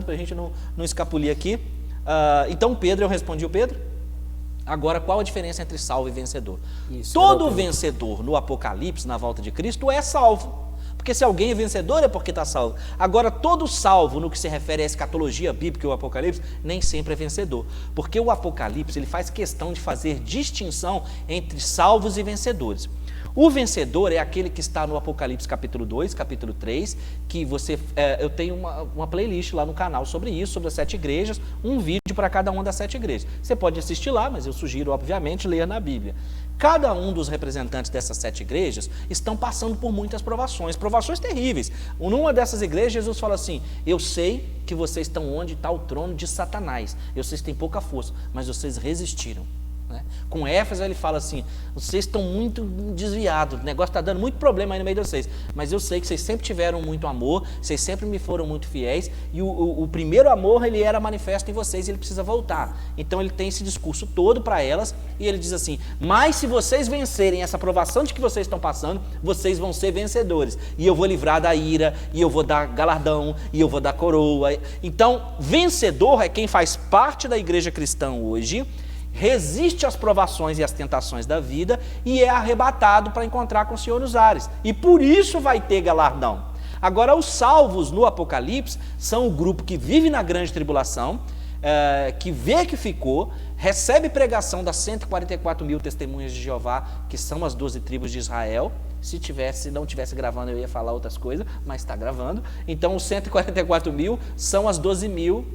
para a gente não escapulir aqui. Então Pedro, eu respondi o Pedro. Agora, qual a diferença entre salvo e vencedor? Isso, todo vencedor no Apocalipse, na volta de Cristo, é salvo. Porque se alguém é vencedor é porque está salvo. Agora, todo salvo, no que se refere à escatologia bíblica e ao Apocalipse, nem sempre é vencedor. Porque o Apocalipse ele faz questão de fazer distinção entre salvos e vencedores. O vencedor é aquele que está no Apocalipse capítulo 2, capítulo 3, que eu tenho uma playlist lá no canal sobre isso, sobre as 7 igrejas, um vídeo para cada uma das 7 igrejas. Você pode assistir lá, mas eu sugiro, obviamente, ler na Bíblia. Cada um dos representantes dessas 7 igrejas estão passando por muitas provações terríveis. Numa dessas igrejas, Jesus fala assim: eu sei que vocês estão onde está o trono de Satanás, vocês têm pouca força, mas vocês resistiram. Com Éfeso ele fala assim: vocês estão muito desviados, o negócio está dando muito problema aí no meio de vocês, mas eu sei que vocês sempre tiveram muito amor, vocês sempre me foram muito fiéis, e o primeiro amor ele era manifesto em vocês e ele precisa voltar. Então ele tem esse discurso todo para elas e ele diz assim: mas se vocês vencerem essa provação de que vocês estão passando, vocês vão ser vencedores, e eu vou livrar da ira, e eu vou dar galardão, e eu vou dar coroa. Então vencedor é quem faz parte da igreja cristã hoje, resiste às provações e às tentações da vida e é arrebatado para encontrar com o Senhor nos ares. E por isso vai ter galardão. Agora, os salvos no Apocalipse são o grupo que vive na grande tribulação, que vê que ficou, recebe pregação das 144 mil testemunhas de Jeová, que são as 12 tribos de Israel. Se não tivesse gravando, eu ia falar outras coisas, mas está gravando. Então, os 144 mil são as 12 mil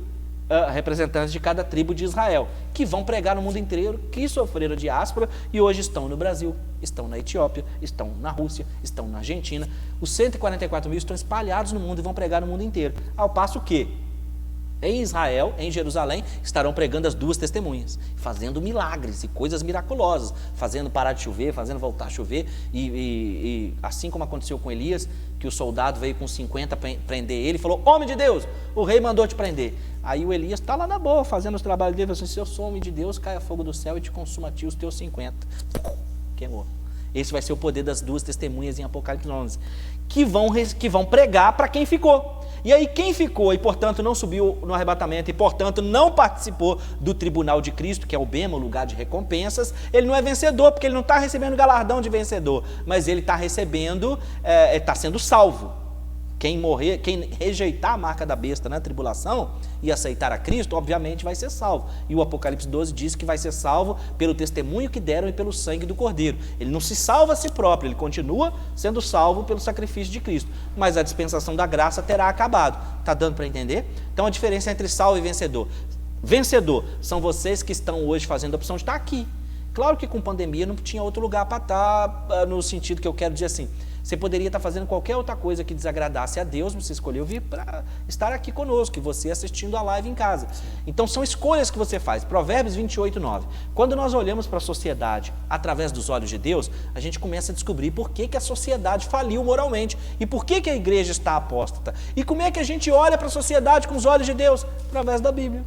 representantes de cada tribo de Israel, que vão pregar no mundo inteiro, que sofreram diáspora e hoje estão no Brasil, estão na Etiópia, estão na Rússia, estão na Argentina. Os 144 mil estão espalhados no mundo e vão pregar no mundo inteiro. Ao passo que em Israel, em Jerusalém, estarão pregando as 2 testemunhas, fazendo milagres e coisas miraculosas, fazendo parar de chover, fazendo voltar a chover, e assim como aconteceu com Elias, que o soldado veio com 50 prender ele, e falou: homem de Deus, o rei mandou te prender. Aí o Elias está lá na boa, fazendo os trabalhos dele, falou assim: se eu sou homem de Deus, caia fogo do céu e te consuma a ti os teus 50. Queimou. Esse vai ser o poder das 2 testemunhas em Apocalipse 11, que vão pregar para quem ficou. E aí quem ficou e, portanto, não subiu no arrebatamento e, portanto, não participou do tribunal de Cristo, que é o bema, o lugar de recompensas, ele não é vencedor, porque ele não está recebendo galardão de vencedor, mas ele está recebendo, está sendo salvo. Quem rejeitar a marca da besta na tribulação e aceitar a Cristo, obviamente vai ser salvo. E o Apocalipse 12 diz que vai ser salvo pelo testemunho que deram e pelo sangue do Cordeiro. Ele não se salva a si próprio, ele continua sendo salvo pelo sacrifício de Cristo. Mas a dispensação da graça terá acabado. Está dando para entender? Então a diferença entre salvo e vencedor. Vencedor são vocês que estão hoje fazendo a opção de estar aqui. Claro que com pandemia não tinha outro lugar para estar, no sentido que eu quero dizer assim. Você poderia estar fazendo qualquer outra coisa que desagradasse a Deus, você escolheu vir para estar aqui conosco, e você assistindo a live em casa. Então são escolhas que você faz. Provérbios 28:9. Quando nós olhamos para a sociedade através dos olhos de Deus, a gente começa a descobrir por que a sociedade faliu moralmente e por que a igreja está apóstata. E como é que a gente olha para a sociedade com os olhos de Deus? Através da Bíblia.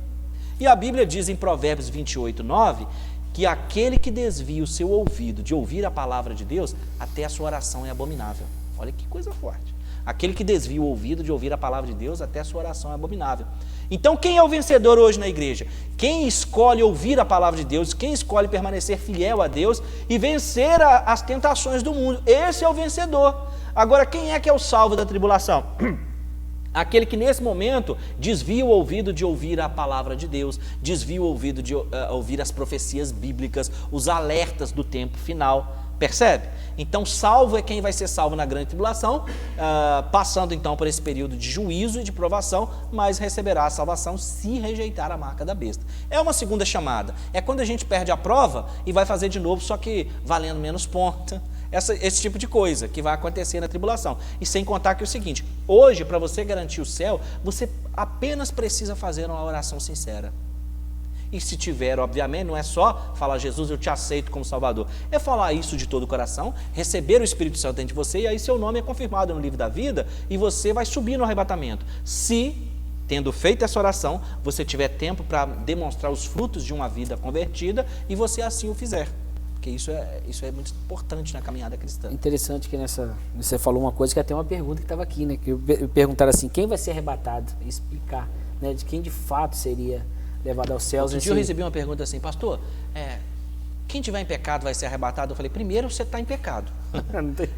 E a Bíblia diz em Provérbios 28:9 que aquele que desvia o seu ouvido de ouvir a palavra de Deus, até a sua oração é abominável. Olha que coisa forte. Aquele que desvia o ouvido de ouvir a palavra de Deus, até a sua oração é abominável. Então quem é o vencedor hoje na igreja? Quem escolhe ouvir a palavra de Deus, quem escolhe permanecer fiel a Deus e vencer as tentações do mundo. Esse é o vencedor. Agora, quem é que é o salvo da tribulação? Aquele que nesse momento desvia o ouvido de ouvir a palavra de Deus, desvia o ouvido de ouvir as profecias bíblicas, os alertas do tempo final. Percebe? Então salvo é quem vai ser salvo na grande tribulação, passando então por esse período de juízo e de provação, mas receberá a salvação se rejeitar a marca da besta. É uma segunda chamada, é quando a gente perde a prova e vai fazer de novo, só que valendo menos ponto. Esse tipo de coisa que vai acontecer na tribulação. E sem contar que é o seguinte: hoje, para você garantir o céu, você apenas precisa fazer uma oração sincera. E se tiver, obviamente, não é só falar: Jesus, eu te aceito como Salvador. É falar isso de todo o coração, receber o Espírito Santo dentro de você, e aí seu nome é confirmado no livro da vida, e você vai subir no arrebatamento. Se, tendo feito essa oração, você tiver tempo para demonstrar os frutos de uma vida convertida, e você assim o fizer. porque isso é muito importante na caminhada cristã. Interessante que você falou uma coisa que até uma pergunta que estava aqui, né? Que perguntaram assim, quem vai ser arrebatado? E explicar, né? De quem de fato seria levado aos céus. Outro dia eu recebi uma pergunta assim, pastor, quem tiver em pecado vai ser arrebatado? Eu falei, primeiro você está em pecado.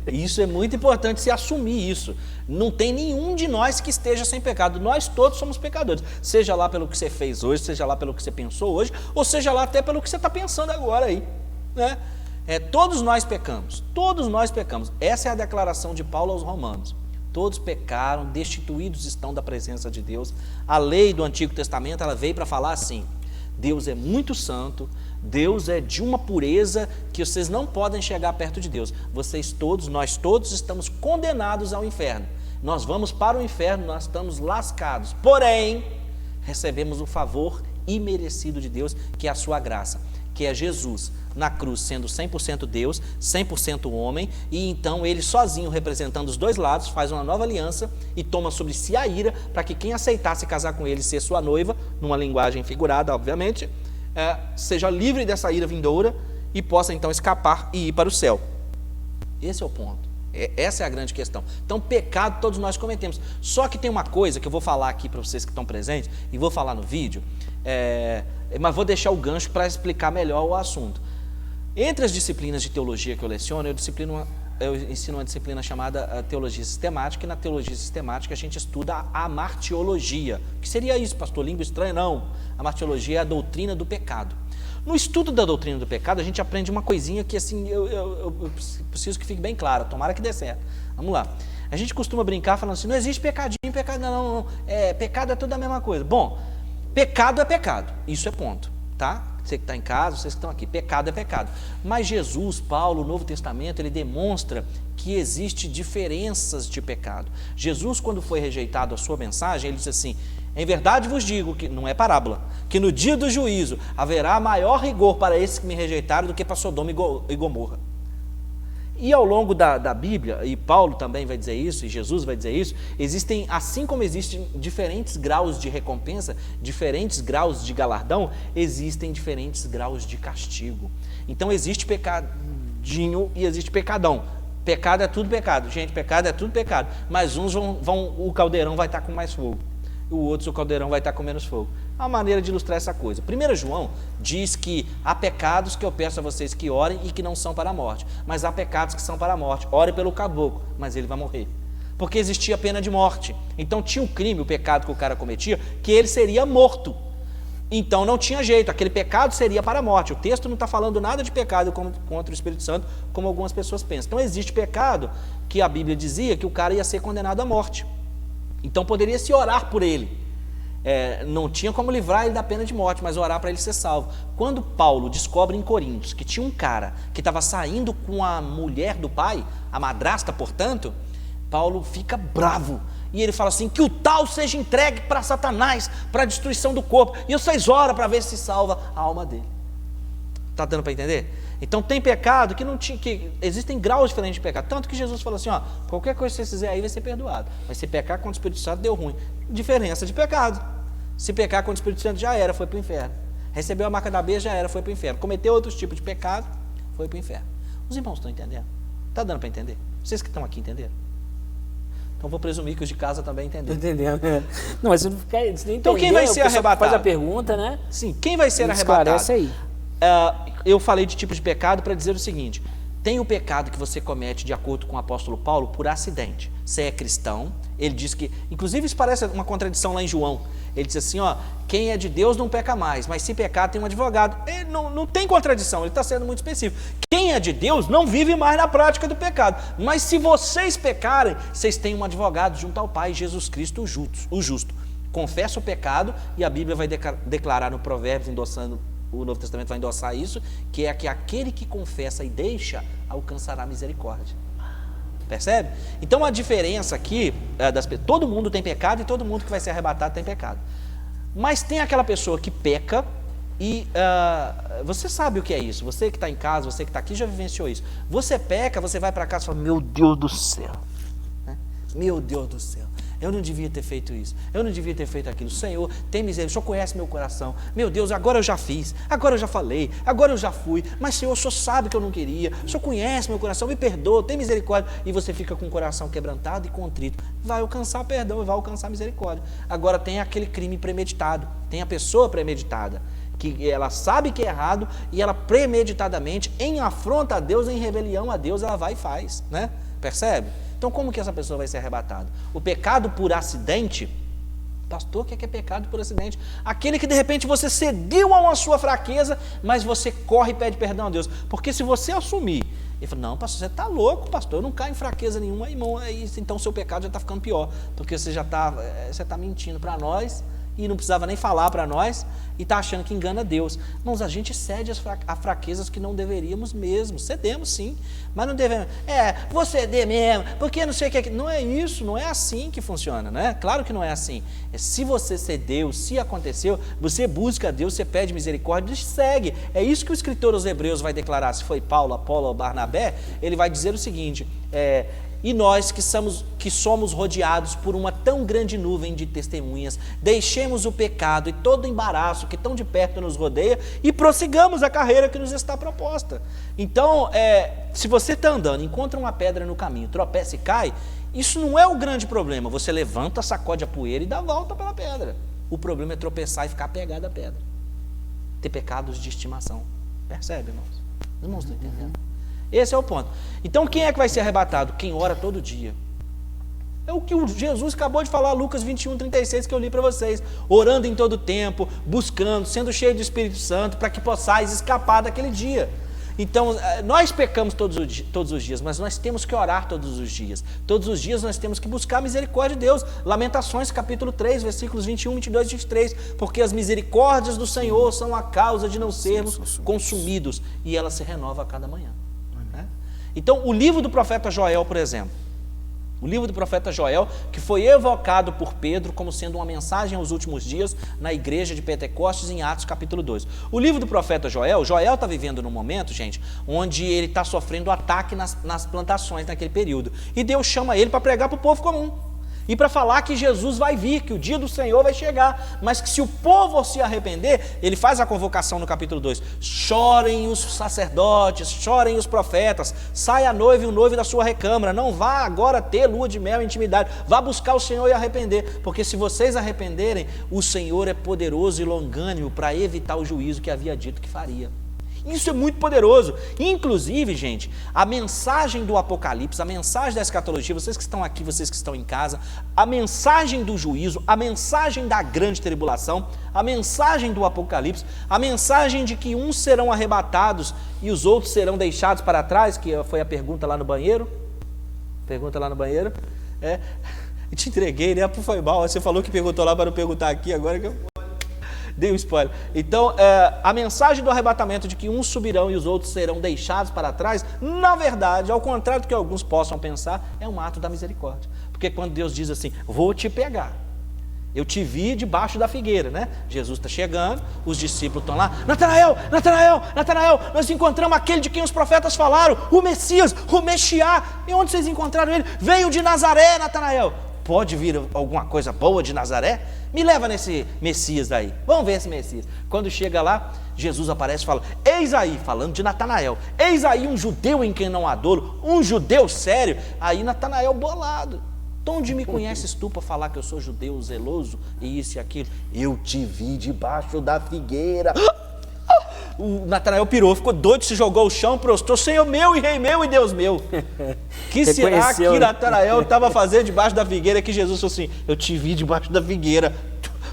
Isso é muito importante, se assumir isso. Não tem nenhum de nós que esteja sem pecado. Nós todos somos pecadores. Seja lá pelo que você fez hoje, seja lá pelo que você pensou hoje, ou seja lá até pelo que você está pensando agora aí, né? Todos nós pecamos. Todos nós pecamos. Essa é a declaração de Paulo aos Romanos. Todos pecaram, destituídos estão da presença de Deus. A lei do Antigo Testamento, ela veio para falar assim, Deus é muito santo, Deus é de uma pureza que vocês não podem chegar perto de Deus. Nós todos estamos condenados ao inferno. Nós vamos para o inferno, nós estamos lascados. Porém, recebemos o favor imerecido de Deus, que é a sua graça, que é Jesus na cruz sendo 100% Deus, 100% homem, e então ele sozinho representando os dois lados, faz uma nova aliança e toma sobre si a ira para que quem aceitasse casar com ele, ser sua noiva, numa linguagem figurada, obviamente, seja livre dessa ira vindoura e possa então escapar e ir para o céu. Esse é o ponto. Essa é a grande questão. Então, pecado todos nós cometemos. Só que tem uma coisa que eu vou falar aqui para vocês que estão presentes, e vou falar no vídeo, mas vou deixar o gancho para explicar melhor o assunto. Entre as disciplinas de teologia que eu leciono, eu ensino uma disciplina chamada teologia sistemática, e na teologia sistemática a gente estuda a martiologia. O que seria isso, pastor? Língua estranha? Não. A martiologia é a doutrina do pecado. No estudo da doutrina do pecado, a gente aprende uma coisinha que assim, eu preciso que fique bem claro, tomara que dê certo. Vamos lá. A gente costuma brincar falando assim, não existe pecadinho, pecado não. Pecado é tudo a mesma coisa. Bom, pecado é pecado, isso é ponto, tá? Você que está em casa, vocês que estão aqui, pecado é pecado. Mas Jesus, Paulo, o Novo Testamento, ele demonstra que existe diferenças de pecado. Jesus, quando foi rejeitado a sua mensagem, ele disse assim, em verdade vos digo, que não é parábola, que no dia do juízo haverá maior rigor para esses que me rejeitaram do que para Sodoma e Gomorra. E ao longo da Bíblia, e Paulo também vai dizer isso, e Jesus vai dizer isso, existem, assim como existem diferentes graus de recompensa, diferentes graus de galardão, existem diferentes graus de castigo. Então existe pecadinho e existe pecadão. Pecado é tudo pecado. Gente, pecado é tudo pecado. Mas uns o caldeirão vai estar com mais fogo. E o outro, o caldeirão vai estar com menos fogo. É uma maneira de ilustrar essa coisa. 1 João diz que há pecados que eu peço a vocês que orem e que não são para a morte. Mas há pecados que são para a morte. Ore pelo caboclo, mas ele vai morrer. Porque existia a pena de morte. Então tinha um crime, o pecado que o cara cometia, que ele seria morto. Então não tinha jeito, aquele pecado seria para a morte. O texto não está falando nada de pecado contra o Espírito Santo, como algumas pessoas pensam. Então existe pecado que a Bíblia dizia que o cara ia ser condenado à morte. Então poderia se orar por ele. Não tinha como livrar ele da pena de morte, mas orar para ele ser salvo. Quando Paulo descobre em Coríntios que tinha um cara que estava saindo com a mulher do pai, a madrasta, portanto, Paulo fica bravo. E ele fala assim, que o tal seja entregue para Satanás, para a destruição do corpo. E vocês oram para ver se salva a alma dele. Está dando para entender? Então tem pecado que existem graus diferentes de pecado. Tanto que Jesus falou assim, qualquer coisa que você fizer aí vai ser perdoado. Mas se pecar contra o Espírito Santo deu ruim. Diferença de pecado. Se pecar contra o Espírito Santo já era, foi para o inferno. Recebeu a marca da besta, já era, foi para o inferno. Cometeu outros tipos de pecado, foi para o inferno. Os irmãos estão entendendo? Está dando para entender? Vocês que estão aqui entenderam? Então vou presumir que os de casa também entenderam. Entendendo, Não, mas você não fica então quem vai ser arrebatado? Faz a pergunta, né? Sim, quem vai ser arrebatado? Esclarece aí. Eu falei de tipos de pecado para dizer o seguinte, tem o pecado que você comete, de acordo com o apóstolo Paulo, por acidente. Você é cristão, ele diz que, inclusive isso parece uma contradição lá em João, ele diz assim, quem é de Deus não peca mais, mas se pecar tem um advogado. Ele não tem contradição, ele está sendo muito específico. Quem é de Deus não vive mais na prática do pecado, mas se vocês pecarem, vocês têm um advogado junto ao Pai, Jesus Cristo, o justo. Confessa o pecado, e a Bíblia vai declarar no Provérbios, endossando, o Novo Testamento vai endossar isso, que é que aquele que confessa e deixa, alcançará misericórdia. Percebe? Então a diferença aqui, todo mundo tem pecado e todo mundo que vai ser arrebatado tem pecado. Mas tem aquela pessoa que peca e você sabe o que é isso. Você que está em casa, você que está aqui já vivenciou isso. Você peca, você vai para casa e fala, meu Deus do céu. Meu Deus do céu. Eu não devia ter feito isso, eu não devia ter feito aquilo. Senhor, tem misericórdia, o Senhor conhece meu coração. Meu Deus, agora eu já fiz, agora eu já falei, agora eu já fui. Mas Senhor, o Senhor sabe que eu não queria, o Senhor conhece meu coração, me perdoa, tem misericórdia. E você fica com o coração quebrantado e contrito. Vai alcançar perdão e vai alcançar misericórdia. Agora tem aquele crime premeditado, tem a pessoa premeditada, que ela sabe que é errado e ela premeditadamente, em afronta a Deus, em rebelião a Deus, ela vai e faz, né? Percebe? Então como que essa pessoa vai ser arrebatada? O pecado por acidente, pastor, o que é pecado por acidente? Aquele que de repente você cedeu a uma sua fraqueza, mas você corre e pede perdão a Deus. Porque se você assumir, ele fala, não, pastor, você está louco, pastor, eu não caio em fraqueza nenhuma, irmão, então seu pecado já está ficando pior, porque você está mentindo para nós, e não precisava nem falar para nós, e está achando que engana Deus. Irmãos, a gente cede a fraquezas que não deveríamos mesmo, cedemos sim, mas não devemos, vou ceder mesmo, porque não sei o que, não é isso, não é assim que funciona, né? Claro que não é assim, se você cedeu, se aconteceu, você busca a Deus, você pede misericórdia e segue, é isso que o escritor aos Hebreus vai declarar, se foi Paulo, Apolo ou Barnabé, ele vai dizer o seguinte, e nós que somos rodeados por uma tão grande nuvem de testemunhas, deixemos o pecado e todo o embaraço que tão de perto nos rodeia e prossigamos a carreira que nos está proposta. Então, se você está andando, encontra uma pedra no caminho, tropeça e cai, isso não é o grande problema. Você levanta, sacode a poeira e dá a volta pela pedra. O problema é tropeçar e ficar pegado à pedra. Ter pecados de estimação. Percebe, irmãos? Os irmãos estão entendendo? Esse é o ponto. Então quem é que vai ser arrebatado? Quem ora todo dia. É o que Jesus acabou de falar, Lucas 21:36, que eu li para vocês. Orando em todo tempo, buscando, sendo cheio do Espírito Santo, para que possais escapar daquele dia. Então, nós pecamos todos os dias, mas nós temos que orar todos os dias. Todos os dias nós temos que buscar a misericórdia de Deus. Lamentações, capítulo 3, versículos 21, 22 e 23. Porque as misericórdias do Senhor são a causa de não sermos consumidos, e ela se renova a cada manhã. Então, o livro do profeta Joel, por exemplo, o livro do profeta Joel, que foi evocado por Pedro como sendo uma mensagem aos últimos dias na igreja de Pentecostes, em Atos capítulo 2. O livro do profeta Joel está vivendo num momento, gente, onde ele está sofrendo ataque nas plantações naquele período. E Deus chama ele para pregar para o povo comum. E para falar que Jesus vai vir, que o dia do Senhor vai chegar, mas que se o povo se arrepender, ele faz a convocação no capítulo 2, chorem os sacerdotes, chorem os profetas, saia a noiva e o noivo da sua recâmara, não vá agora ter lua de mel e intimidade, vá buscar o Senhor e arrepender, porque se vocês arrependerem, o Senhor é poderoso e longânimo para evitar o juízo que havia dito que faria. Isso é muito poderoso. Inclusive, gente, a mensagem do Apocalipse, a mensagem da escatologia, vocês que estão aqui, vocês que estão em casa, a mensagem do juízo, a mensagem da grande tribulação, a mensagem do Apocalipse, a mensagem de que uns serão arrebatados e os outros serão deixados para trás, que foi a pergunta lá no banheiro. Pergunta lá no banheiro. Eu te entreguei, né? Foi mal. Você falou que perguntou lá para não perguntar aqui, agora que eu... Dei um spoiler. Então, a mensagem do arrebatamento de que uns subirão e os outros serão deixados para trás, na verdade, ao contrário do que alguns possam pensar, é um ato da misericórdia. Porque quando Deus diz assim, vou te pegar, eu te vi debaixo da figueira, né? Jesus está chegando, os discípulos estão lá, Natanael, Natanael, Natanael, nós encontramos aquele de quem os profetas falaram, o Messias, o Mexiá. E onde vocês encontraram ele? Veio de Nazaré, Natanael. Pode vir alguma coisa boa de Nazaré? Me leva nesse Messias daí, vamos ver esse Messias. Quando chega lá, Jesus aparece e fala, eis aí, falando de Natanael, eis aí um judeu em quem não há dolo, um judeu sério. Aí Natanael bolado, onde me conheces tu para falar que eu sou judeu zeloso e isso e aquilo? Eu te vi debaixo da figueira. O Natanael pirou, ficou doido, se jogou ao chão, prostrou, Senhor meu e Rei meu e Deus meu. Que será que Natanael estava fazendo debaixo da figueira? Que Jesus falou assim, eu te vi debaixo da figueira.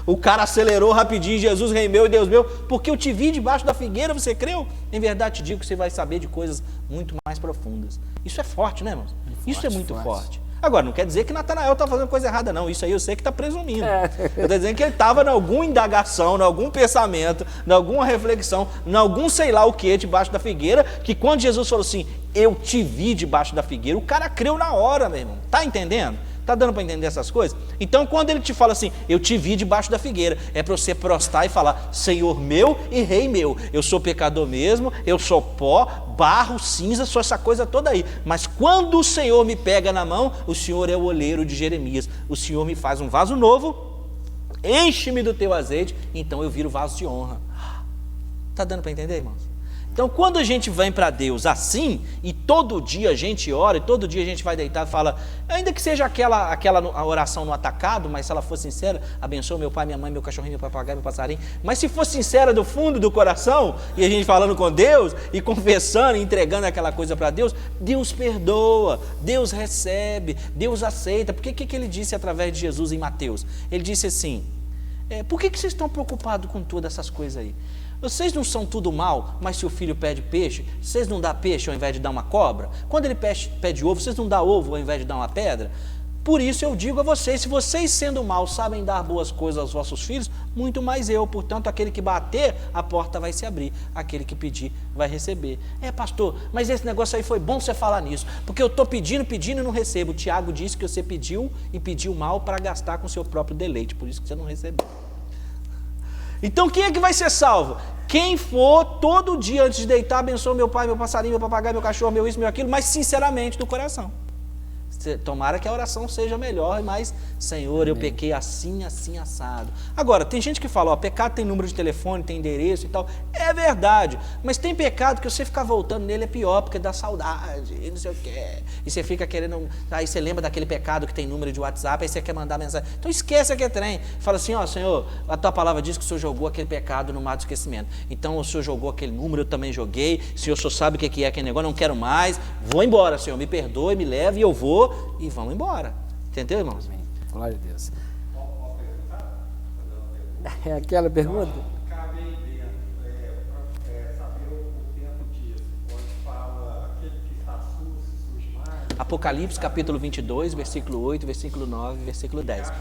O cara acelerou rapidinho, Jesus, Rei meu e Deus meu, porque eu te vi debaixo da figueira, você creu? Em verdade te digo que você vai saber de coisas muito mais profundas. Isso é forte, né, irmãos? Isso é muito forte. Agora, não quer dizer que Natanael está fazendo coisa errada, não. Isso aí eu sei que está presumindo. Eu estou dizendo que ele estava em alguma indagação, em algum pensamento, em alguma reflexão, em algum sei lá o que, debaixo da figueira, que quando Jesus falou assim, eu te vi debaixo da figueira, o cara creu na hora, meu irmão. Está entendendo? Está dando para entender essas coisas? Então, quando ele te fala assim, eu te vi debaixo da figueira, é para você prostrar e falar, Senhor meu e Rei meu, eu sou pecador mesmo, eu sou pó, barro, cinza, sou essa coisa toda aí. Mas quando o Senhor me pega na mão, o Senhor é o oleiro de Jeremias. O Senhor me faz um vaso novo, enche-me do teu azeite, então eu viro vaso de honra. Está dando para entender, irmãos? Então, quando a gente vem para Deus assim, e todo dia a gente ora, e todo dia a gente vai deitar e fala, ainda que seja aquela oração no atacado, mas se ela for sincera, abençoa meu pai, minha mãe, meu cachorrinho, meu papagaio, meu passarinho, mas se for sincera do fundo do coração, e a gente falando com Deus, e confessando, e entregando aquela coisa para Deus, Deus perdoa, Deus recebe, Deus aceita. Porque o que ele disse através de Jesus em Mateus? Ele disse assim, por que vocês estão preocupados com todas essas coisas aí? Vocês não são tudo mal, mas se o filho pede peixe, vocês não dão peixe ao invés de dar uma cobra? Quando ele pede ovo, vocês não dão ovo ao invés de dar uma pedra? Por isso eu digo a vocês, se vocês sendo mal sabem dar boas coisas aos vossos filhos, muito mais eu. Portanto, aquele que bater, a porta vai se abrir. Aquele que pedir, vai receber. Pastor, mas esse negócio aí foi bom você falar nisso, porque eu estou pedindo e não recebo. O Tiago disse que você pediu e pediu mal para gastar com o seu próprio deleite, por isso que você não recebeu. Então quem é que vai ser salvo? Quem for todo dia antes de deitar, abençoa meu pai, meu passarinho, meu papagaio, meu cachorro, meu isso, meu aquilo, mas sinceramente do coração. Tomara que a oração seja melhor, mas Senhor, eu pequei assim, assim, assado. Agora, tem gente que fala, pecado tem número de telefone, tem endereço e tal. É verdade, mas tem pecado que você ficar voltando nele é pior, porque dá saudade, e não sei o que. E você fica querendo, aí você lembra daquele pecado que tem número de WhatsApp, aí você quer mandar mensagem. Então esquece aquele trem. Fala assim, Senhor, a tua palavra diz que o Senhor jogou aquele pecado no mar do esquecimento. Então o Senhor jogou aquele número, eu também joguei. Senhor, o Senhor sabe o que é aquele negócio, não quero mais. Vou embora, Senhor, me perdoe, me leve, e eu vou. E vamos embora. Entendeu, irmãos? Amém. Glória a Deus. É aquela pergunta? Cabe aí dentro, saber o tempo disso, onde fala aquele que está sujo, se surge mais. Apocalipse capítulo 22, versículo 8, versículo 9, versículo 10.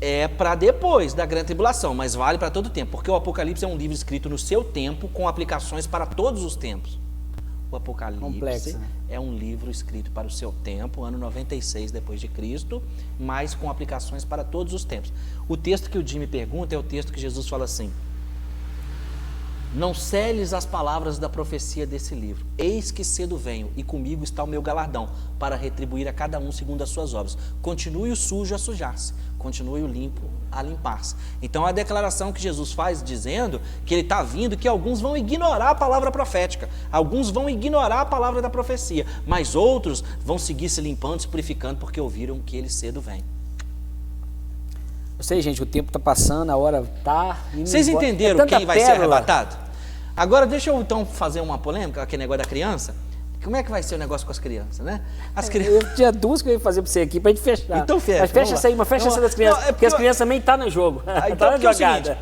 É para depois da grande tribulação, mas vale para todo o tempo, porque o Apocalipse é um livro escrito no seu tempo, com aplicações para todos os tempos. O Apocalipse complexo, né? É um livro escrito para o seu tempo, ano 96 depois de Cristo, mas com aplicações para todos os tempos. O texto que o Jimmy pergunta é o texto que Jesus fala assim: não celes as palavras da profecia desse livro. Eis que cedo venho, e comigo está o meu galardão, para retribuir a cada um segundo as suas obras. Continue o sujo a sujar-se, continue o limpo a limpar-se. Então a declaração que Jesus faz dizendo que ele está vindo, que alguns vão ignorar a palavra profética, alguns vão ignorar a palavra da profecia, mas outros vão seguir se limpando, se purificando, porque ouviram que ele cedo vem. Eu sei, gente, o tempo está passando, a hora está... Vocês entenderam quem vai ser arrebatado? Agora deixa eu então fazer uma polêmica, aquele negócio da criança. Como é que vai ser o negócio com as crianças, né? As crianças... Eu tinha duas que eu ia fazer para você aqui, para a gente fechar. Então fecha. Mas fecha essa aí, mas fecha essa das crianças, porque as crianças também estão no jogo. Então, na jogada.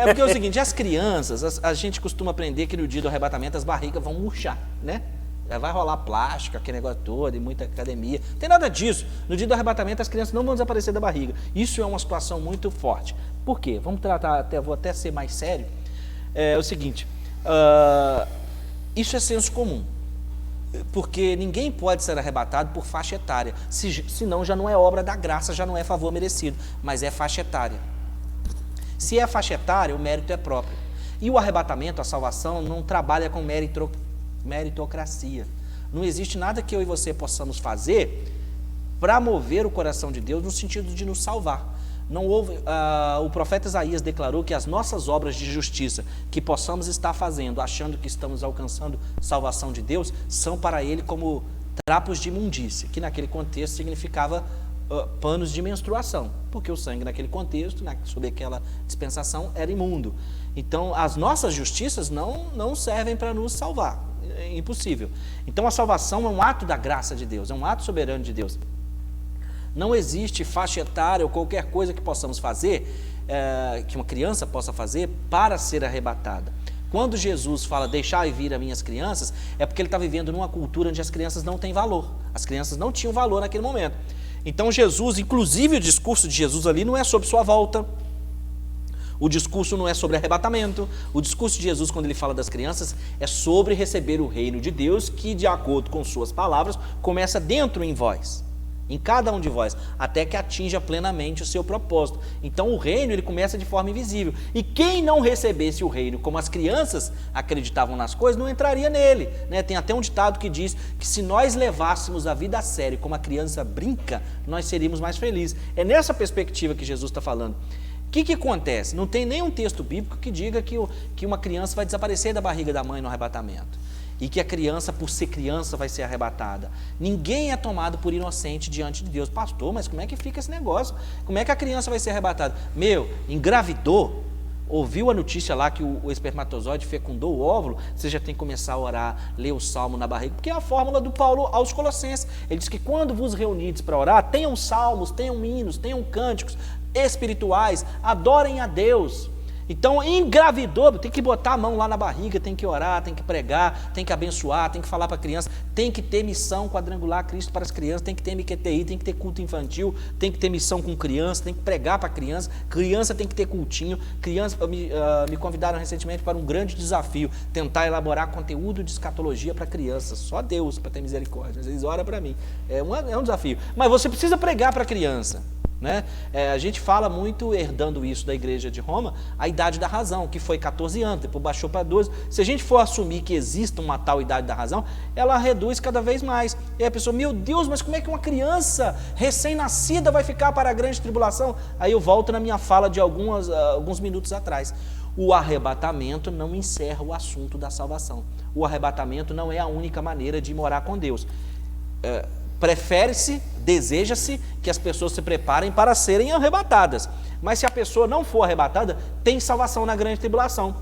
Porque é o seguinte, as crianças, a gente costuma aprender que no dia do arrebatamento as barrigas vão murchar, né? Vai rolar plástico, aquele negócio todo, e muita academia. Não tem nada disso. No dia do arrebatamento as crianças não vão desaparecer da barriga. Isso é uma situação muito forte. Por quê? Vamos tratar, vou até ser mais sério. É o seguinte, isso é senso comum. Porque ninguém pode ser arrebatado por faixa etária. Senão já não é obra da graça, já não é favor merecido, mas é faixa etária. Se é faixa etária, o mérito é próprio. E o arrebatamento, a salvação, não trabalha com meritocracia. Não existe nada que eu e você possamos fazer para mover o coração de Deus no sentido de nos salvar. Não houve, o profeta Isaías declarou que as nossas obras de justiça que possamos estar fazendo, achando que estamos alcançando salvação de Deus, são para ele como trapos de imundícia, que naquele contexto significava panos de menstruação, porque o sangue naquele contexto, sob aquela dispensação, era imundo. Então as nossas justiças não servem para nos salvar, é impossível. Então a salvação é um ato da graça de Deus, é um ato soberano de Deus. Não existe faixa etária ou qualquer coisa que possamos fazer, que uma criança possa fazer para ser arrebatada. Quando Jesus fala, deixai vir as minhas crianças, é porque ele está vivendo numa cultura onde as crianças não têm valor. As crianças não tinham valor naquele momento. Então Jesus, inclusive o discurso de Jesus ali não é sobre sua volta. O discurso não é sobre arrebatamento. O discurso de Jesus, quando ele fala das crianças, é sobre receber o reino de Deus, que de acordo com suas palavras, começa dentro em vós. em cada um de vós, até que atinja plenamente o seu propósito. Então o reino, ele começa de forma invisível. E quem não recebesse o reino como as crianças acreditavam nas coisas, não entraria nele, né? Tem até um ditado que diz que se nós levássemos a vida a sério, como a criança brinca, nós seríamos mais felizes. É nessa perspectiva que Jesus está falando. O que acontece? Não tem nenhum texto bíblico que diga que uma criança vai desaparecer da barriga da mãe no arrebatamento. E que a criança, por ser criança, vai ser arrebatada. Ninguém é tomado por inocente diante de Deus. Pastor, mas como é que fica esse negócio? Como é que a criança vai ser arrebatada? Engravidou, ouviu a notícia lá que o espermatozoide fecundou o óvulo, você já tem que começar a orar, ler o salmo na barriga, porque é a fórmula do Paulo aos Colossenses. Ele diz que quando vos reunides para orar, tenham salmos, tenham hinos, tenham cânticos espirituais, adorem a Deus. Então, engravidou, tem que botar a mão lá na barriga, tem que orar, tem que pregar, tem que abençoar, tem que falar para a criança, tem que ter missão quadrangular Cristo para as crianças, tem que ter MQTI, tem que ter culto infantil, tem que ter missão com criança, tem que pregar para a criança, criança tem que ter cultinho. Criança, me convidaram recentemente para um grande desafio, tentar elaborar conteúdo de escatologia para crianças, só Deus para ter misericórdia, eles oram para mim, é um desafio, mas você precisa pregar para a criança. Né? A gente fala muito, herdando isso da igreja de Roma, a idade da razão, que foi 14 anos, depois baixou para 12. Se a gente for assumir que existe uma tal idade da razão, ela reduz cada vez mais. E a pessoa, meu Deus, mas como é que uma criança recém-nascida vai ficar para a grande tribulação? Aí eu volto na minha fala de alguns minutos atrás. O arrebatamento não encerra o assunto da salvação. O arrebatamento não é a única maneira de morar com Deus. Prefere-se, deseja-se que as pessoas se preparem para serem arrebatadas. Mas se a pessoa não for arrebatada, tem salvação na grande tribulação.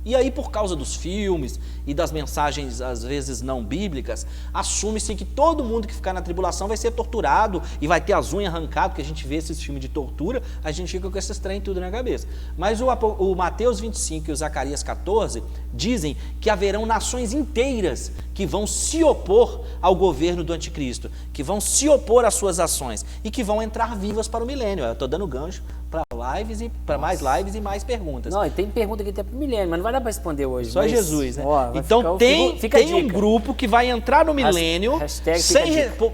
E aí, por causa dos filmes e das mensagens, às vezes, não bíblicas, assume-se que todo mundo que ficar na tribulação vai ser torturado e vai ter as unhas arrancadas, porque a gente vê esses filmes de tortura, a gente fica com esses trem tudo na cabeça. Mas o Mateus 25 e o Zacarias 14 dizem que haverão nações inteiras que vão se opor ao governo do anticristo, que vão se opor às suas ações e que vão entrar vivas para o milênio. Eu estou dando gancho para lives e para mais lives e mais perguntas. Não, e tem pergunta aqui até para o milênio, mas não vai dar para responder hoje. Só Jesus, né? Então tem um grupo que vai entrar no milênio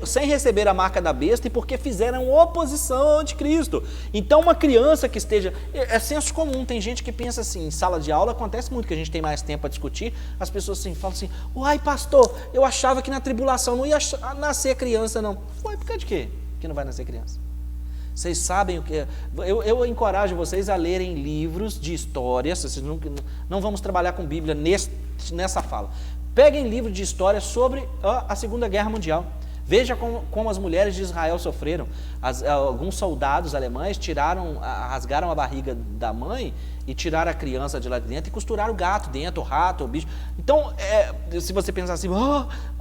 sem receber a marca da besta e porque fizeram oposição ao anticristo. Então uma criança que esteja... É senso comum, tem gente que pensa assim, em sala de aula acontece muito, que a gente tem mais tempo para discutir, as pessoas assim, falam assim, uai pastor, eu achava que na tribulação não ia nascer criança não. Ué, por causa de quê que não vai nascer criança? Vocês sabem o que é. Eu encorajo vocês a lerem livros de história. Vocês não vamos trabalhar com Bíblia nessa fala. Peguem livro de história sobre a Segunda Guerra Mundial. Veja como as mulheres de Israel sofreram. Alguns soldados alemães rasgaram a barriga da mãe e tiraram a criança de lá de dentro e costuraram o gato dentro, o rato, o bicho. Então, se você pensar assim,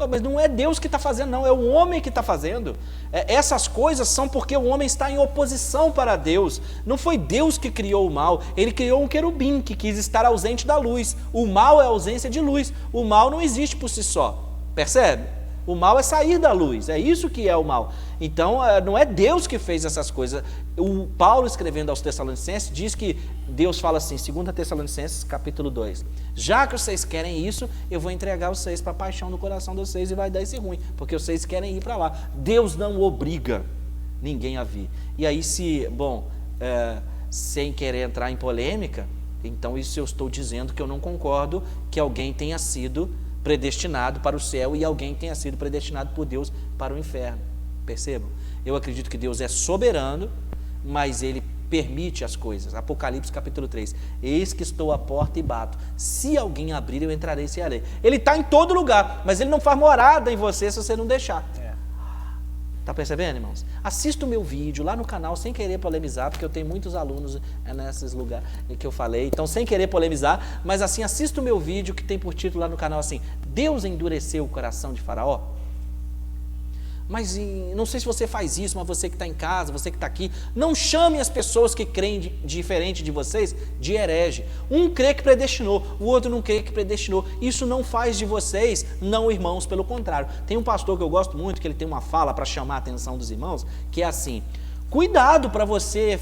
mas não é Deus que está fazendo, não, é o homem que está fazendo. Essas coisas são porque o homem está em oposição para Deus. Não foi Deus que criou o mal, ele criou um querubim que quis estar ausente da luz. O mal é a ausência de luz. O mal não existe por si só, percebe? O mal é sair da luz, é isso que é o mal. Então, não é Deus que fez essas coisas. O Paulo, escrevendo aos Tessalonicenses, diz que Deus fala assim, 2 Tessalonicenses, capítulo 2, já que vocês querem isso, eu vou entregar vocês para a paixão do coração de vocês e vai dar esse ruim, porque vocês querem ir para lá. Deus não obriga ninguém a vir. E aí, sem querer entrar em polêmica, então isso eu estou dizendo que eu não concordo que alguém tenha sido predestinado para o céu e alguém tenha sido predestinado por Deus para o inferno. Percebam? Eu acredito que Deus é soberano, mas Ele permite as coisas. Apocalipse capítulo 3. Eis que estou à porta e bato. Se alguém abrir, eu entrarei e cearei. Ele está em todo lugar, mas Ele não faz morada em você se você não deixar. Está percebendo, irmãos? Assista o meu vídeo lá no canal, sem querer polemizar, porque eu tenho muitos alunos nesses lugares que eu falei, então sem querer polemizar, mas assim, assista o meu vídeo que tem por título lá no canal assim, Deus endureceu o coração de Faraó? Mas não sei se você faz isso, mas você que está em casa, você que está aqui, não chame as pessoas que creem diferente de vocês de herege. Um crê que predestinou, o outro não crê que predestinou. Isso não faz de vocês não irmãos, pelo contrário. Tem um pastor que eu gosto muito, que ele tem uma fala para chamar a atenção dos irmãos, que é assim, Cuidado para você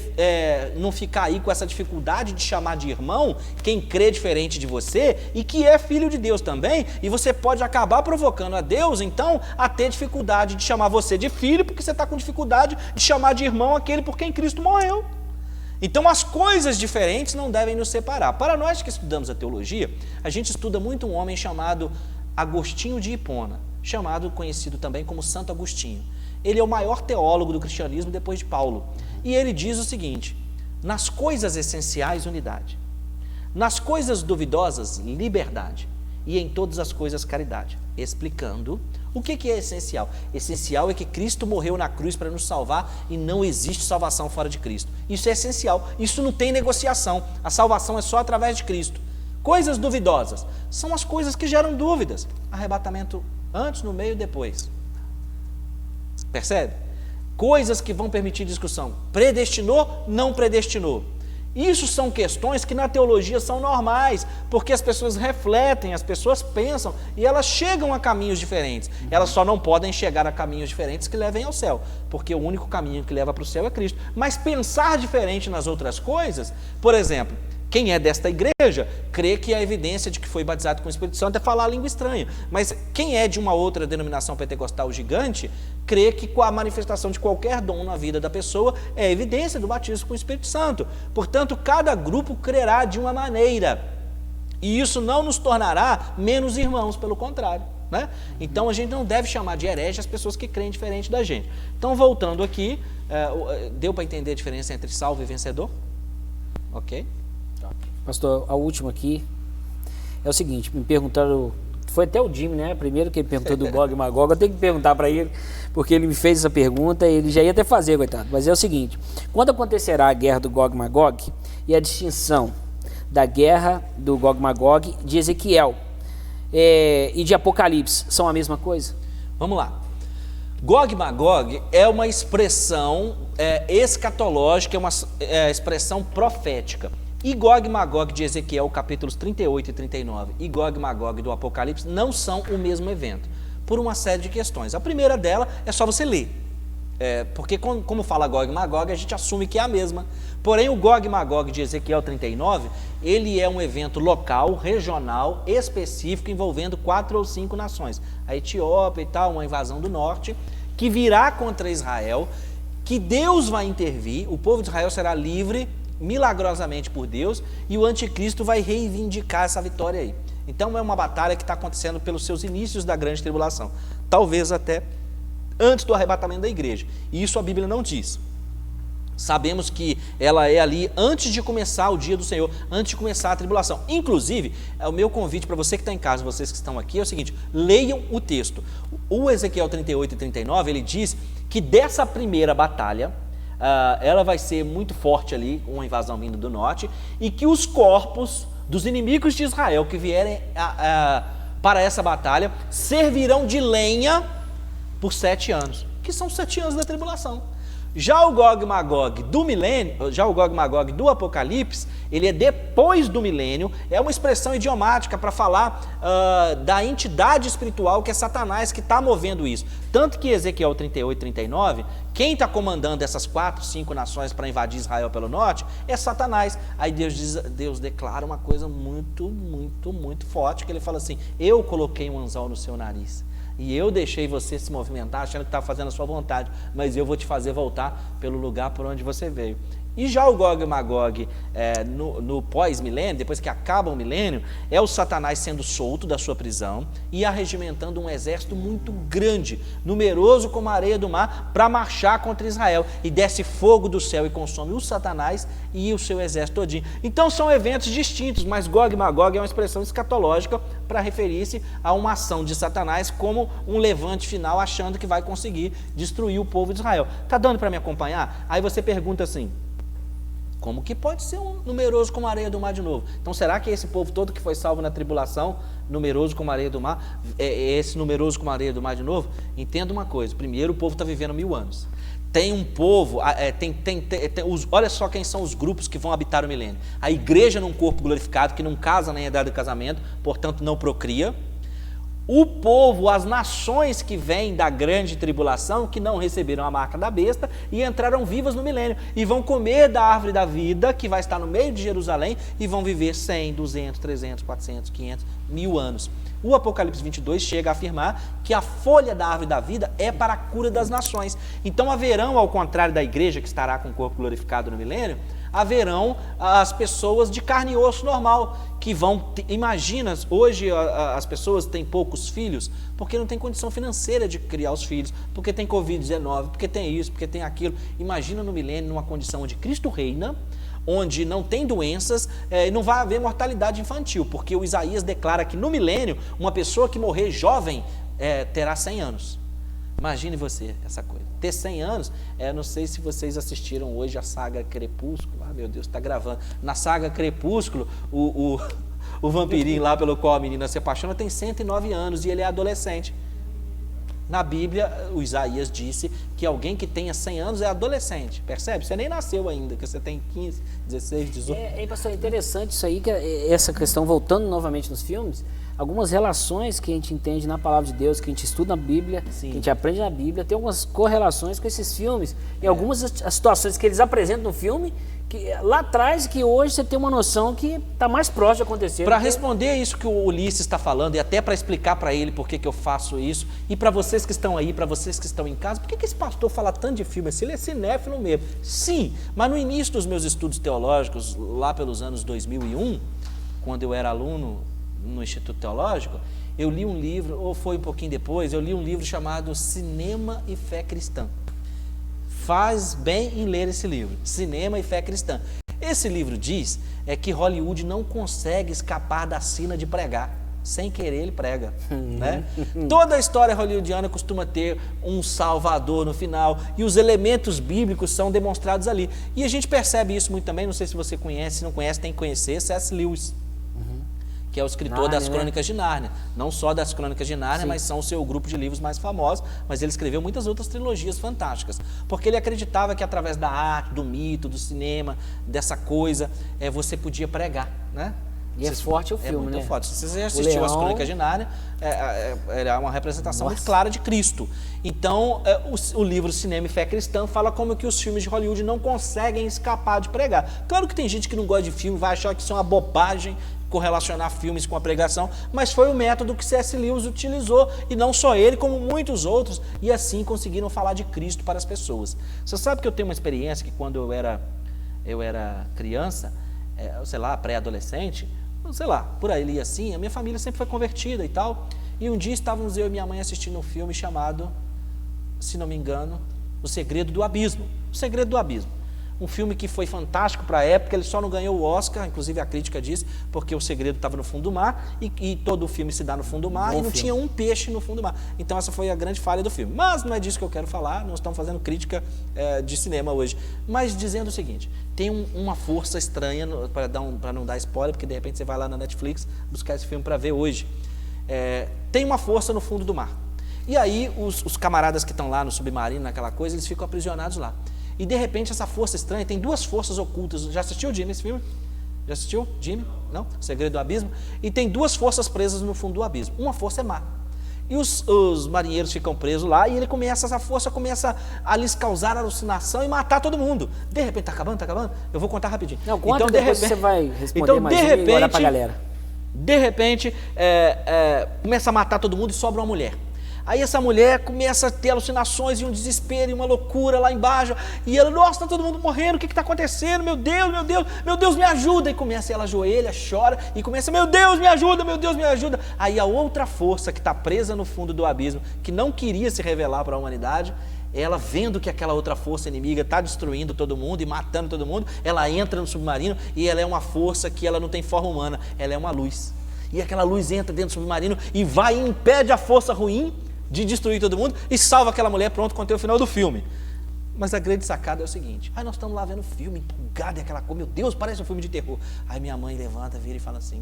não ficar aí com essa dificuldade de chamar de irmão quem crê diferente de você e que é filho de Deus também, e você pode acabar provocando a Deus, então, a ter dificuldade de chamar você de filho, porque você está com dificuldade de chamar de irmão aquele por quem Cristo morreu. Então, as coisas diferentes não devem nos separar. Para nós que estudamos a teologia, a gente estuda muito um homem chamado Agostinho de Hipona, conhecido também como Santo Agostinho. Ele é o maior teólogo do cristianismo depois de Paulo. E ele diz o seguinte: nas coisas essenciais, unidade. Nas coisas duvidosas, liberdade. E em todas as coisas, caridade. Explicando o que é essencial. Essencial é que Cristo morreu na cruz para nos salvar e não existe salvação fora de Cristo. Isso é essencial. Isso não tem negociação. A salvação é só através de Cristo. Coisas duvidosas são as coisas que geram dúvidas. Arrebatamento antes, no meio e depois. Percebe? Coisas que vão permitir discussão. Predestinou, não predestinou. Isso são questões que na teologia são normais, porque as pessoas refletem, as pessoas pensam e elas chegam a caminhos diferentes. Elas só não podem chegar a caminhos diferentes que levem ao céu, porque o único caminho que leva para o céu é Cristo. Mas pensar diferente nas outras coisas, por exemplo, quem é desta igreja crê que a evidência de que foi batizado com o Espírito Santo é falar a língua estranha. Mas quem é de uma outra denominação pentecostal gigante crê que com a manifestação de qualquer dom na vida da pessoa é evidência do batismo com o Espírito Santo. Portanto, cada grupo crerá de uma maneira. E isso não nos tornará menos irmãos, pelo contrário, né? Então a gente não deve chamar de herege as pessoas que creem diferente da gente. Então, voltando aqui, deu para entender a diferença entre salvo e vencedor? Ok? Pastor, a última aqui é o seguinte: me perguntaram, foi até o Jimmy, né? Primeiro que ele perguntou do Gog e Magog, eu tenho que perguntar para ele, porque ele me fez essa pergunta e ele já ia até fazer, coitado. Mas é o seguinte: quando acontecerá a guerra do Gog e Magog e a distinção da guerra do Gog e Magog de Ezequiel e de Apocalipse, são a mesma coisa? Vamos lá. Gog e Magog é uma expressão escatológica, é uma expressão profética. E Gog e Magog de Ezequiel, capítulos 38 e 39, e Gog e Magog do Apocalipse não são o mesmo evento, por uma série de questões. A primeira dela é só você ler, porque como fala Gog e Magog, a gente assume que é a mesma. Porém, o Gog e Magog de Ezequiel 39, ele é um evento local, regional, específico, envolvendo 4 ou 5 nações. A Etiópia e tal, uma invasão do norte, que virá contra Israel, que Deus vai intervir, o povo de Israel será livre, milagrosamente por Deus, e o anticristo vai reivindicar essa vitória aí. Então é uma batalha que está acontecendo pelos seus inícios da grande tribulação, talvez até antes do arrebatamento da igreja, e isso a Bíblia não diz. Sabemos que ela é ali antes de começar o dia do Senhor, antes de começar a tribulação. Inclusive, o meu convite para você que está em casa, vocês que estão aqui, é o seguinte: leiam o texto. O Ezequiel 38 e 39, ele diz que dessa primeira batalha, ela vai ser muito forte ali, uma invasão vindo do norte, e que os corpos dos inimigos de Israel que vierem para essa batalha servirão de lenha por 7 anos, que são 7 anos da tribulação. Já o Gog e Magog do milênio, já o Gog e Magog do Apocalipse, ele é depois do milênio, é uma expressão idiomática para falar da entidade espiritual que é Satanás que está movendo isso. Tanto que Ezequiel 38 e 39, quem está comandando essas 4, 5 nações para invadir Israel pelo norte é Satanás. Aí Deus declara uma coisa muito, muito, muito forte, que ele fala assim: eu coloquei um anzol no seu nariz. E eu deixei você se movimentar achando que estava fazendo a sua vontade, mas eu vou te fazer voltar pelo lugar por onde você veio. E já o Gog e Magog, no pós-milênio, depois que acaba o milênio, é o Satanás sendo solto da sua prisão e arregimentando um exército muito grande, numeroso como a areia do mar, para marchar contra Israel. E desce fogo do céu e consome o Satanás e o seu exército todinho. Então são eventos distintos, mas Gog e Magog é uma expressão escatológica para referir-se a uma ação de Satanás como um levante final, achando que vai conseguir destruir o povo de Israel. Está dando para me acompanhar? Aí você pergunta assim: como que pode ser um numeroso como a areia do mar de novo? Então será que esse povo todo que foi salvo na tribulação, numeroso como a areia do mar, é esse numeroso como a areia do mar de novo? Entenda uma coisa: primeiro, o povo está vivendo 1000 anos. Tem um povo, olha só quem são os grupos que vão habitar o milênio. A igreja num corpo glorificado, que não casa nem é dado em casamento, portanto não procria. o povo, as nações que vêm da grande tribulação, que não receberam a marca da besta e entraram vivas no milênio, e vão comer da árvore da vida, que vai estar no meio de Jerusalém, e vão viver 100, 200, 300, 400, 500, 1000 anos. O Apocalipse 22 chega a afirmar que a folha da árvore da vida é para a cura das nações. Então haverão, ao contrário da igreja que estará com o corpo glorificado no milênio, haverão as pessoas de carne e osso normal, que vão, imagina, hoje as pessoas têm poucos filhos, porque não tem condição financeira de criar os filhos, porque tem Covid-19, porque tem isso, porque tem aquilo. Imagina no milênio, numa condição onde Cristo reina, onde não tem doenças, e não vai haver mortalidade infantil, porque o Isaías declara que no milênio, uma pessoa que morrer jovem terá 100 anos. Imagine você essa coisa. Ter 100 anos, não sei se vocês assistiram hoje a saga Crepúsculo. Ah, meu Deus, está gravando. Na saga Crepúsculo, o vampirinho lá pelo qual a menina se apaixona tem 109 anos e ele é adolescente. Na Bíblia, o Isaías disse que alguém que tenha 100 anos é adolescente. Percebe? Você nem nasceu ainda, que você tem 15, 16, 18. Pastor, é interessante isso aí, que essa questão, voltando novamente nos filmes, algumas relações que a gente entende na palavra de Deus, que a gente estuda na Bíblia, Sim. que a gente aprende na Bíblia, tem algumas correlações com esses filmes. E algumas as situações que eles apresentam no filme, que lá atrás, que hoje você tem uma noção que está mais próximo de acontecer. Para responder isso que o Ulisses está falando, e até para explicar para ele por que eu faço isso, e para vocês que estão aí, para vocês que estão em casa, por que esse pastor fala tanto de filme assim? Ele é cinéfilo mesmo. Sim, mas no início dos meus estudos teológicos, lá pelos anos 2001, quando eu era aluno no Instituto Teológico, eu li um livro, ou foi um pouquinho depois, eu li um livro chamado Cinema e Fé Cristã. Faz bem em ler esse livro, Cinema e Fé Cristã. Esse livro diz que Hollywood não consegue escapar da sina de pregar. Sem querer ele prega, né? Toda a história hollywoodiana costuma ter um salvador no final, e os elementos bíblicos são demonstrados ali. E a gente percebe isso muito também, não sei se você conhece, se não conhece, tem que conhecer C.S. Lewis, que é o escritor das Crônicas de Nárnia. Não só das Crônicas de Nárnia, mas são o seu grupo de livros mais famosos, mas ele escreveu muitas outras trilogias fantásticas, porque ele acreditava que através da arte, do mito, do cinema, dessa coisa, você podia pregar, né? E é forte o filme, muito né? forte. Se você já assistiu as Crônicas de Nárnia, é uma representação muito clara de Cristo. Então, o livro Cinema e Fé Cristã fala como que os filmes de Hollywood não conseguem escapar de pregar. Claro que tem gente que não gosta de filme, vai achar que isso é uma bobagem, correlacionar filmes com a pregação, mas foi o método que C.S. Lewis utilizou, e não só ele, como muitos outros, e assim conseguiram falar de Cristo para as pessoas. Você sabe que eu tenho uma experiência que quando eu era criança, sei lá, pré-adolescente, sei lá, por aí assim, a minha família sempre foi convertida e tal, e um dia estávamos eu e minha mãe assistindo um filme chamado, se não me engano, O Segredo do Abismo. O Segredo do Abismo. Um filme que foi fantástico para a época, ele só não ganhou o Oscar, inclusive a crítica disse, porque o segredo estava no fundo do mar, e todo o filme se dá no fundo do mar, e não tinha um peixe no fundo do mar. Então essa foi a grande falha do filme. Mas não é disso que eu quero falar, não estamos fazendo crítica de cinema hoje. Mas dizendo o seguinte, tem uma força estranha, para não dar spoiler, porque de repente você vai lá na Netflix buscar esse filme para ver hoje. Tem uma força no fundo do mar. E aí os camaradas que estão lá no submarino, naquela coisa, eles ficam aprisionados lá. E de repente essa força estranha, tem duas forças ocultas. Já assistiu, Jimmy, esse filme? Já assistiu, Jimmy? Não? O Segredo do Abismo? E tem duas forças presas no fundo do abismo. Uma força é má. E os marinheiros ficam presos lá, e essa força começa a lhes causar alucinação e matar todo mundo. De repente, tá acabando? Eu vou contar rapidinho. Não, conta, então, depois você vai responder mais e olhar pra galera. De repente, começa a matar todo mundo e sobra uma mulher. Aí essa mulher começa a ter alucinações e um desespero e uma loucura lá embaixo. E ela, nossa, está todo mundo morrendo, o que está acontecendo? Meu Deus, me ajuda. E começa, ela ajoelha, chora e começa, meu Deus, me ajuda, meu Deus, me ajuda. Aí a outra força que está presa no fundo do abismo, que não queria se revelar para a humanidade, ela vendo que aquela outra força inimiga está destruindo todo mundo e matando todo mundo, ela entra no submarino e ela é uma força que ela não tem forma humana, ela é uma luz. E aquela luz entra dentro do submarino e vai e impede a força ruim de destruir todo mundo e salva aquela mulher. Pronto, contei o final do filme. Mas a grande sacada é o seguinte, nós estamos lá vendo filme, empolgado, e aquela coisa, meu Deus, parece um filme de terror. Aí minha mãe levanta, vira e fala assim,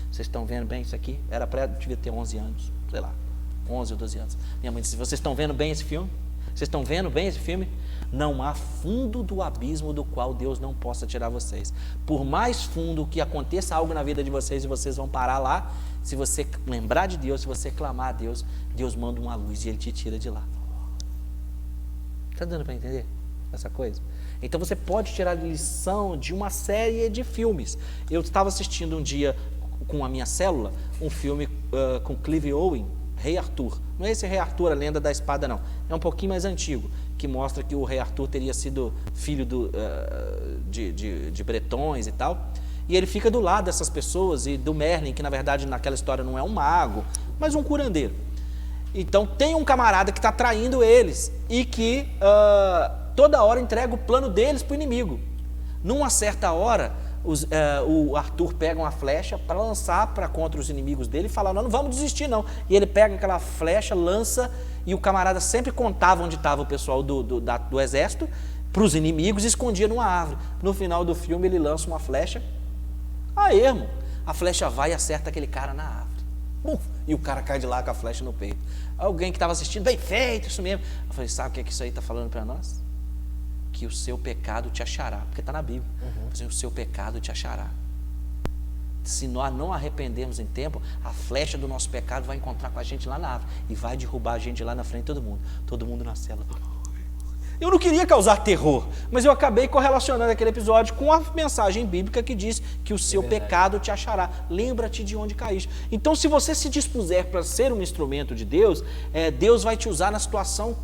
vocês estão vendo bem isso aqui? Era devia ter 11 anos, sei lá, 11 ou 12 anos. Minha mãe disse, vocês estão vendo bem esse filme? Vocês estão vendo bem esse filme? Não há fundo do abismo do qual Deus não possa tirar vocês. Por mais fundo que aconteça algo na vida de vocês e vocês vão parar lá, se você lembrar de Deus, se você clamar a Deus, Deus manda uma luz e Ele te tira de lá. Está dando para entender essa coisa? Então você pode tirar lição de uma série de filmes. Eu estava assistindo um dia com a minha célula um filme com Clive Owen, Rei Arthur. Não é esse Rei Arthur, a lenda da espada, não. É um pouquinho mais antigo, que mostra que o Rei Arthur teria sido filho de bretões e tal. E ele fica do lado dessas pessoas e do Merlin, que na verdade naquela história não é um mago, mas um curandeiro. Então tem um camarada que está traindo eles e que toda hora entrega o plano deles para o inimigo. Numa certa hora, o Arthur pega uma flecha para lançar contra os inimigos dele e fala, não vamos desistir não. E ele pega aquela flecha, lança, e o camarada sempre contava onde estava o pessoal do exército para os inimigos e escondia numa árvore. No final do filme ele lança uma flecha, aí irmão, a flecha vai e acerta aquele cara na árvore. E o cara cai de lá com a flecha no peito. Alguém que estava assistindo, bem feito, isso mesmo. Eu falei, sabe o que isso aí está falando para nós? Que o seu pecado te achará, porque está na Bíblia. O seu pecado te achará. Se nós não arrependermos em tempo, a flecha do nosso pecado vai encontrar com a gente lá na árvore e vai derrubar a gente lá na frente de todo mundo na cela. Eu não queria causar terror, mas eu acabei correlacionando aquele episódio com a mensagem bíblica que diz que o seu pecado te achará. Lembra-te de onde caíste. Então, se você se dispuser para ser um instrumento de Deus, Deus vai te usar na situação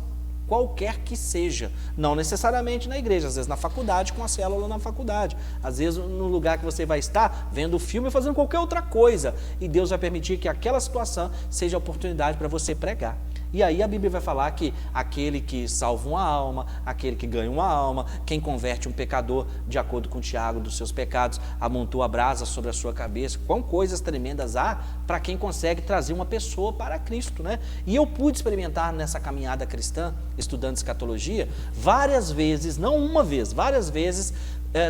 qualquer que seja, não necessariamente na igreja, às vezes na faculdade, com a célula na faculdade, às vezes no lugar que você vai estar, vendo o filme e fazendo qualquer outra coisa, e Deus vai permitir que aquela situação seja a oportunidade para você pregar. E aí a Bíblia vai falar que aquele que salva uma alma, aquele que ganha uma alma, quem converte um pecador, de acordo com Tiago, dos seus pecados, amontoa a brasa sobre a sua cabeça. Quão coisas tremendas há para quem consegue trazer uma pessoa para Cristo, né? E eu pude experimentar nessa caminhada cristã, estudando escatologia, várias vezes, não uma vez, várias vezes,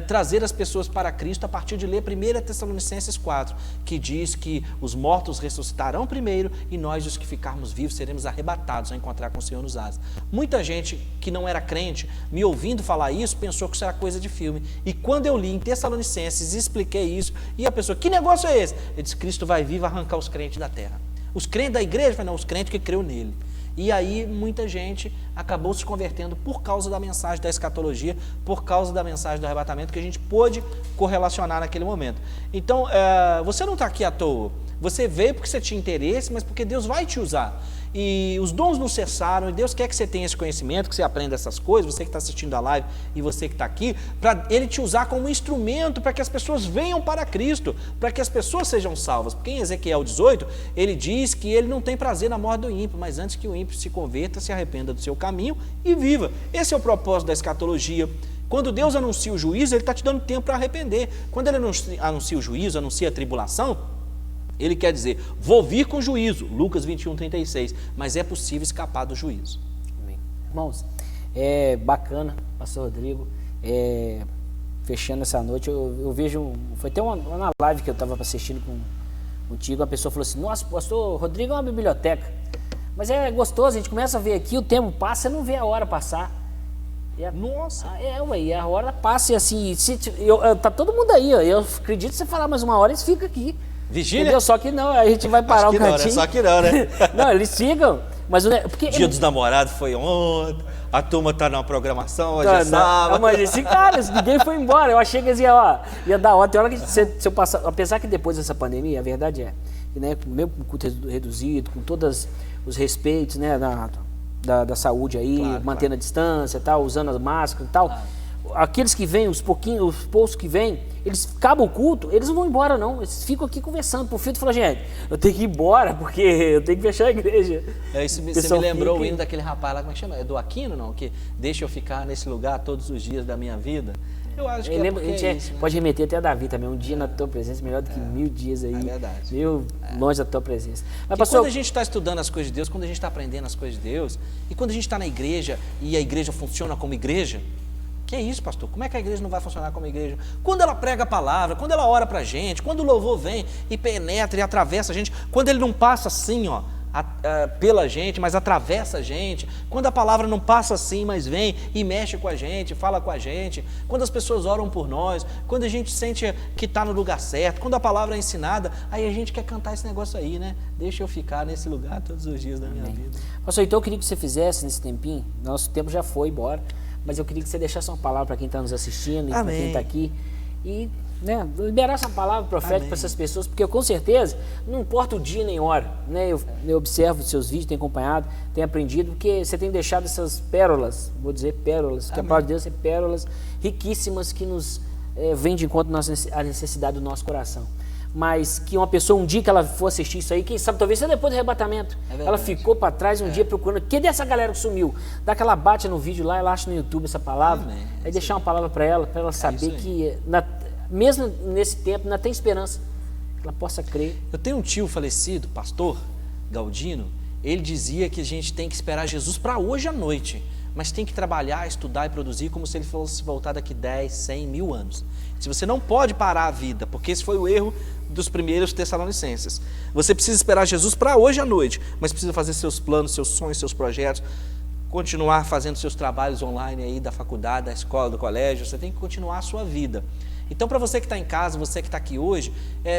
trazer as pessoas para Cristo a partir de ler 1 Tessalonicenses 4, que diz que os mortos ressuscitarão primeiro e nós, os que ficarmos vivos, seremos arrebatados a encontrar com o Senhor nos ares. Muita gente que não era crente, me ouvindo falar isso, pensou que isso era coisa de filme. E quando eu li em Tessalonicenses e expliquei isso, e a pessoa, que negócio é esse? Eu disse, Cristo vai vir e vai arrancar os crentes da terra. Os crentes da igreja? Não, os crentes que creu nele. E aí muita gente acabou se convertendo por causa da mensagem da escatologia, por causa da mensagem do arrebatamento, que a gente pôde correlacionar naquele momento. Então, você não está aqui à toa, você veio porque você tinha interesse, mas porque Deus vai te usar. E os dons não cessaram, e Deus quer que você tenha esse conhecimento, que você aprenda essas coisas, você que está assistindo a live e você que está aqui, para Ele te usar como instrumento para que as pessoas venham para Cristo, para que as pessoas sejam salvas. Porque em Ezequiel 18, ele diz que ele não tem prazer na morte do ímpio, mas antes que o ímpio se converta, se arrependa do seu caminho e viva. Esse é o propósito da escatologia. Quando Deus anuncia o juízo, Ele está te dando tempo para arrepender. Quando Ele anuncia o juízo, anuncia a tribulação, Ele quer dizer, vou vir com juízo, Lucas 21:36, mas é possível escapar do juízo. Amém. Irmãos, é bacana, pastor Rodrigo, fechando essa noite, eu vejo, foi até uma live que eu estava assistindo contigo, a pessoa falou assim, nossa, pastor Rodrigo é uma biblioteca, mas é gostoso, a gente começa a ver aqui, o tempo passa, você não vê a hora passar. Nossa! Ué, a hora passa e assim, tá todo mundo aí, eu acredito que você falar mais uma hora, eles ficam aqui. Vigília? Entendeu? Só que não, a gente vai parar um cantinho. Não, né? Só que não, né? Não, eles ficam, mas porque Dia dos Namorados foi ontem, a turma tá numa programação, hoje é sábado. Mas esse cara, ninguém foi embora, eu achei que eles ia dar hora, tem hora que se eu passar, apesar que depois dessa pandemia, a verdade é, né, mesmo com o culto reduzido, com todos os respeitos, né, da saúde aí, claro, mantendo a distância, tal, usando as máscaras e tal, aqueles que vêm, os poucos que vêm, eles acabam o culto, eles não vão embora não, eles ficam aqui conversando por fio e falam, gente, eu tenho que ir embora porque eu tenho que fechar a igreja. Isso você me lembrou o hino daquele rapaz lá, como é que chama? É do Aquino, não? Que deixa eu ficar nesse lugar todos os dias da minha vida. Eu acho que isso, né? Pode remeter até a Davi também, um dia na tua presença melhor do que 1000 dias aí, longe da tua presença. Mas, pastor, quando a gente está estudando as coisas de Deus, quando a gente está aprendendo as coisas de Deus, e quando a gente está na igreja e a igreja funciona como igreja, que é isso, pastor? Como é que a igreja não vai funcionar como igreja? Quando ela prega a palavra, quando ela ora pra gente, quando o louvor vem e penetra e atravessa a gente, quando ele não passa assim, ó, pela gente, mas atravessa a gente, quando a palavra não passa assim, mas vem e mexe com a gente, fala com a gente, quando as pessoas oram por nós, quando a gente sente que está no lugar certo, quando a palavra é ensinada, aí a gente quer cantar esse negócio aí, né? Deixa eu ficar nesse lugar todos os dias da minha vida. Pastor, então eu queria que você fizesse nesse tempinho, nosso tempo já foi embora, mas eu queria que você deixasse uma palavra para quem está nos assistindo e para quem está aqui, e liberasse uma palavra profética para essas pessoas, porque eu, com certeza, não importa o dia nem hora, né? Eu observo os seus vídeos, tenho acompanhado, tenho aprendido, porque você tem deixado essas pérolas, vou dizer pérolas, que a palavra de Deus é pérolas riquíssimas que nos vêm de encontro à necessidade do nosso coração. Mas que uma pessoa, um dia que ela for assistir isso aí, quem sabe, talvez seja depois do arrebatamento, ela ficou para trás um dia procurando, que dessa galera que sumiu? Dá aquela bate no vídeo lá, ela acha no YouTube essa palavra, aí deixar uma palavra para ela saber que, mesmo nesse tempo, ainda tem esperança, que ela possa crer. Eu tenho um tio falecido, pastor Galdino, ele dizia que a gente tem que esperar Jesus para hoje à noite, mas tem que trabalhar, estudar e produzir como se ele fosse voltar daqui 10, 100, 1000 anos. Se você não pode parar a vida, porque esse foi o erro dos primeiros Tessalonicenses. Você precisa esperar Jesus para hoje à noite, mas precisa fazer seus planos, seus sonhos, seus projetos, continuar fazendo seus trabalhos online aí da faculdade, da escola, do colégio. Você tem que continuar a sua vida. Então, para você que está em casa, você que está aqui hoje,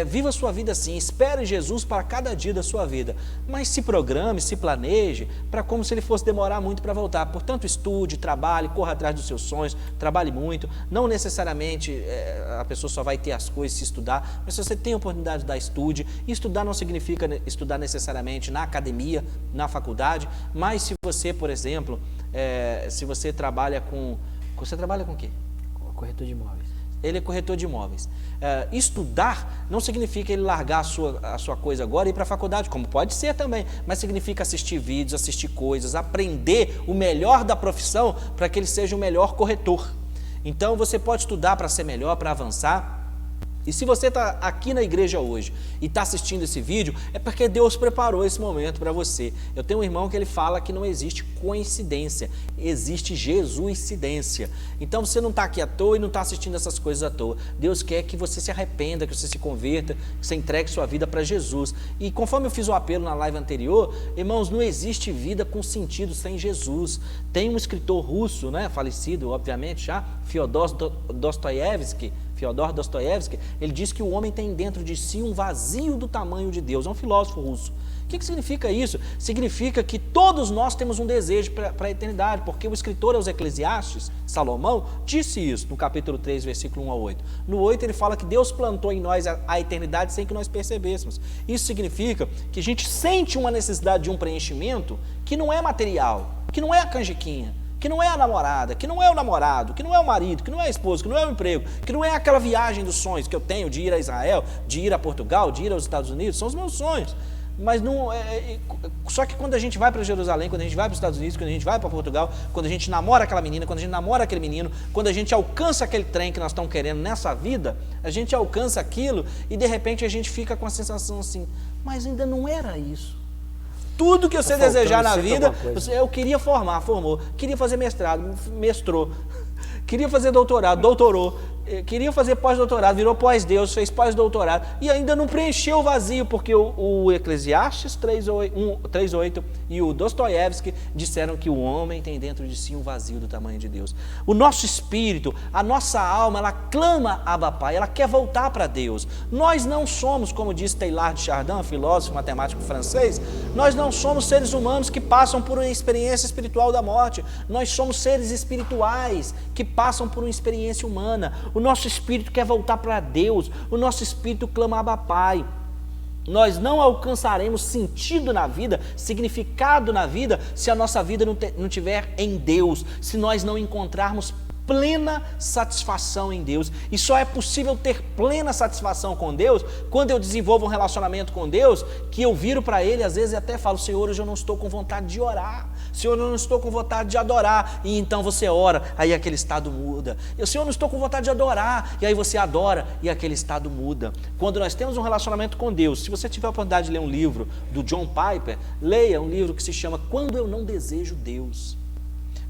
viva a sua vida assim, espere Jesus para cada dia da sua vida, mas se programe, se planeje, para como se ele fosse demorar muito para voltar. Portanto, estude, trabalhe, corra atrás dos seus sonhos, trabalhe muito, não necessariamente a pessoa só vai ter as coisas se estudar, mas se você tem a oportunidade de dar, estude. E estudar não significa estudar necessariamente na academia, na faculdade, mas se você, por exemplo, se você trabalha com... Você trabalha com o quê? Corretor de imóveis. Ele é corretor de imóveis. Estudar não significa ele largar a sua coisa agora e ir para a faculdade, como pode ser também, mas significa assistir vídeos, assistir coisas, aprender o melhor da profissão para que ele seja o melhor corretor. Então você pode estudar para ser melhor, para avançar. E se você está aqui na igreja hoje e está assistindo esse vídeo, é porque Deus preparou esse momento para você. Eu tenho um irmão que ele fala que não existe coincidência, existe Jesuscidência. Então você não está aqui à toa e não está assistindo essas coisas à toa. Deus quer que você se arrependa, que você se converta, que você entregue sua vida para Jesus. E conforme eu fiz o apelo na live anterior, irmãos, não existe vida com sentido sem Jesus. Tem um escritor russo, né, falecido, obviamente já, Fyodor Dostoiévski, ele diz que o homem tem dentro de si um vazio do tamanho de Deus. É um filósofo russo. O que significa isso? Significa que todos nós temos um desejo para a eternidade, porque o escritor aos Eclesiastes, Salomão, disse isso no capítulo 3, versículo 1 a 8. No 8 ele fala que Deus plantou em nós a eternidade sem que nós percebêssemos. Isso significa que a gente sente uma necessidade de um preenchimento que não é material, que não é a canjiquinha, que não é a namorada, que não é o namorado, que não é o marido, que não é a esposa, que não é o emprego, que não é aquela viagem dos sonhos que eu tenho de ir a Israel, de ir a Portugal, de ir aos Estados Unidos, são os meus sonhos. Mas não só que quando a gente vai para Jerusalém, quando a gente vai para os Estados Unidos, quando a gente vai para Portugal, quando a gente namora aquela menina, quando a gente namora aquele menino, quando a gente alcança aquele trem que nós estamos querendo nessa vida, a gente alcança aquilo e de repente a gente fica com a sensação assim, mas ainda não era isso. Tudo que você desejar na vida, eu queria formou. Queria fazer mestrado, mestrou. Queria fazer doutorado, doutorou. Queria fazer pós-doutorado, virou pós-Deus, fez pós-doutorado. E ainda não preencheu o vazio, porque o Eclesiastes 3:8 e o Dostoiévski disseram que o homem tem dentro de si um vazio do tamanho de Deus. O nosso espírito, a nossa alma, ela clama Abba Pai, ela quer voltar para Deus. Nós não somos, como diz Teilhard de Chardin, filósofo matemático francês, nós não somos seres humanos que passam por uma experiência espiritual da morte. Nós somos seres espirituais que passam por uma experiência humana. O nosso espírito quer voltar para Deus, o nosso espírito clama Abba Pai. Nós não alcançaremos sentido na vida, significado na vida, se a nossa vida não tiver em Deus, se nós não encontrarmos plena satisfação em Deus. E só é possível ter plena satisfação com Deus quando eu desenvolvo um relacionamento com Deus, que eu viro para Ele, às vezes até falo, Senhor, hoje eu não estou com vontade de orar, Senhor, eu não estou com vontade de adorar, e então você ora, aí aquele estado muda. Senhor, eu não estou com vontade de adorar, e aí você adora, e aquele estado muda. Quando nós temos um relacionamento com Deus, se você tiver a oportunidade de ler um livro do John Piper, leia um livro que se chama Quando Eu Não Desejo Deus.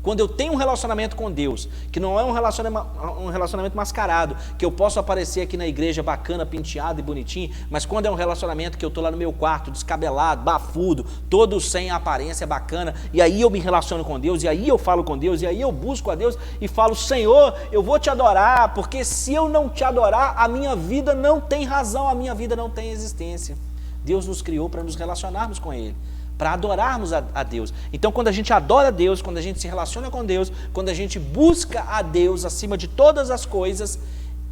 Quando eu tenho um relacionamento com Deus, que não é um relacionamento mascarado, que eu posso aparecer aqui na igreja bacana, penteado e bonitinho, mas quando é um relacionamento que eu estou lá no meu quarto, descabelado, bafudo, todo sem aparência bacana, e aí eu me relaciono com Deus, e aí eu falo com Deus, e aí eu busco a Deus e falo, Senhor, eu vou te adorar, porque se eu não te adorar, a minha vida não tem razão, a minha vida não tem existência. Deus nos criou para nos relacionarmos com Ele, para adorarmos a Deus. Então, quando a gente adora a Deus, quando a gente se relaciona com Deus, quando a gente busca a Deus acima de todas as coisas,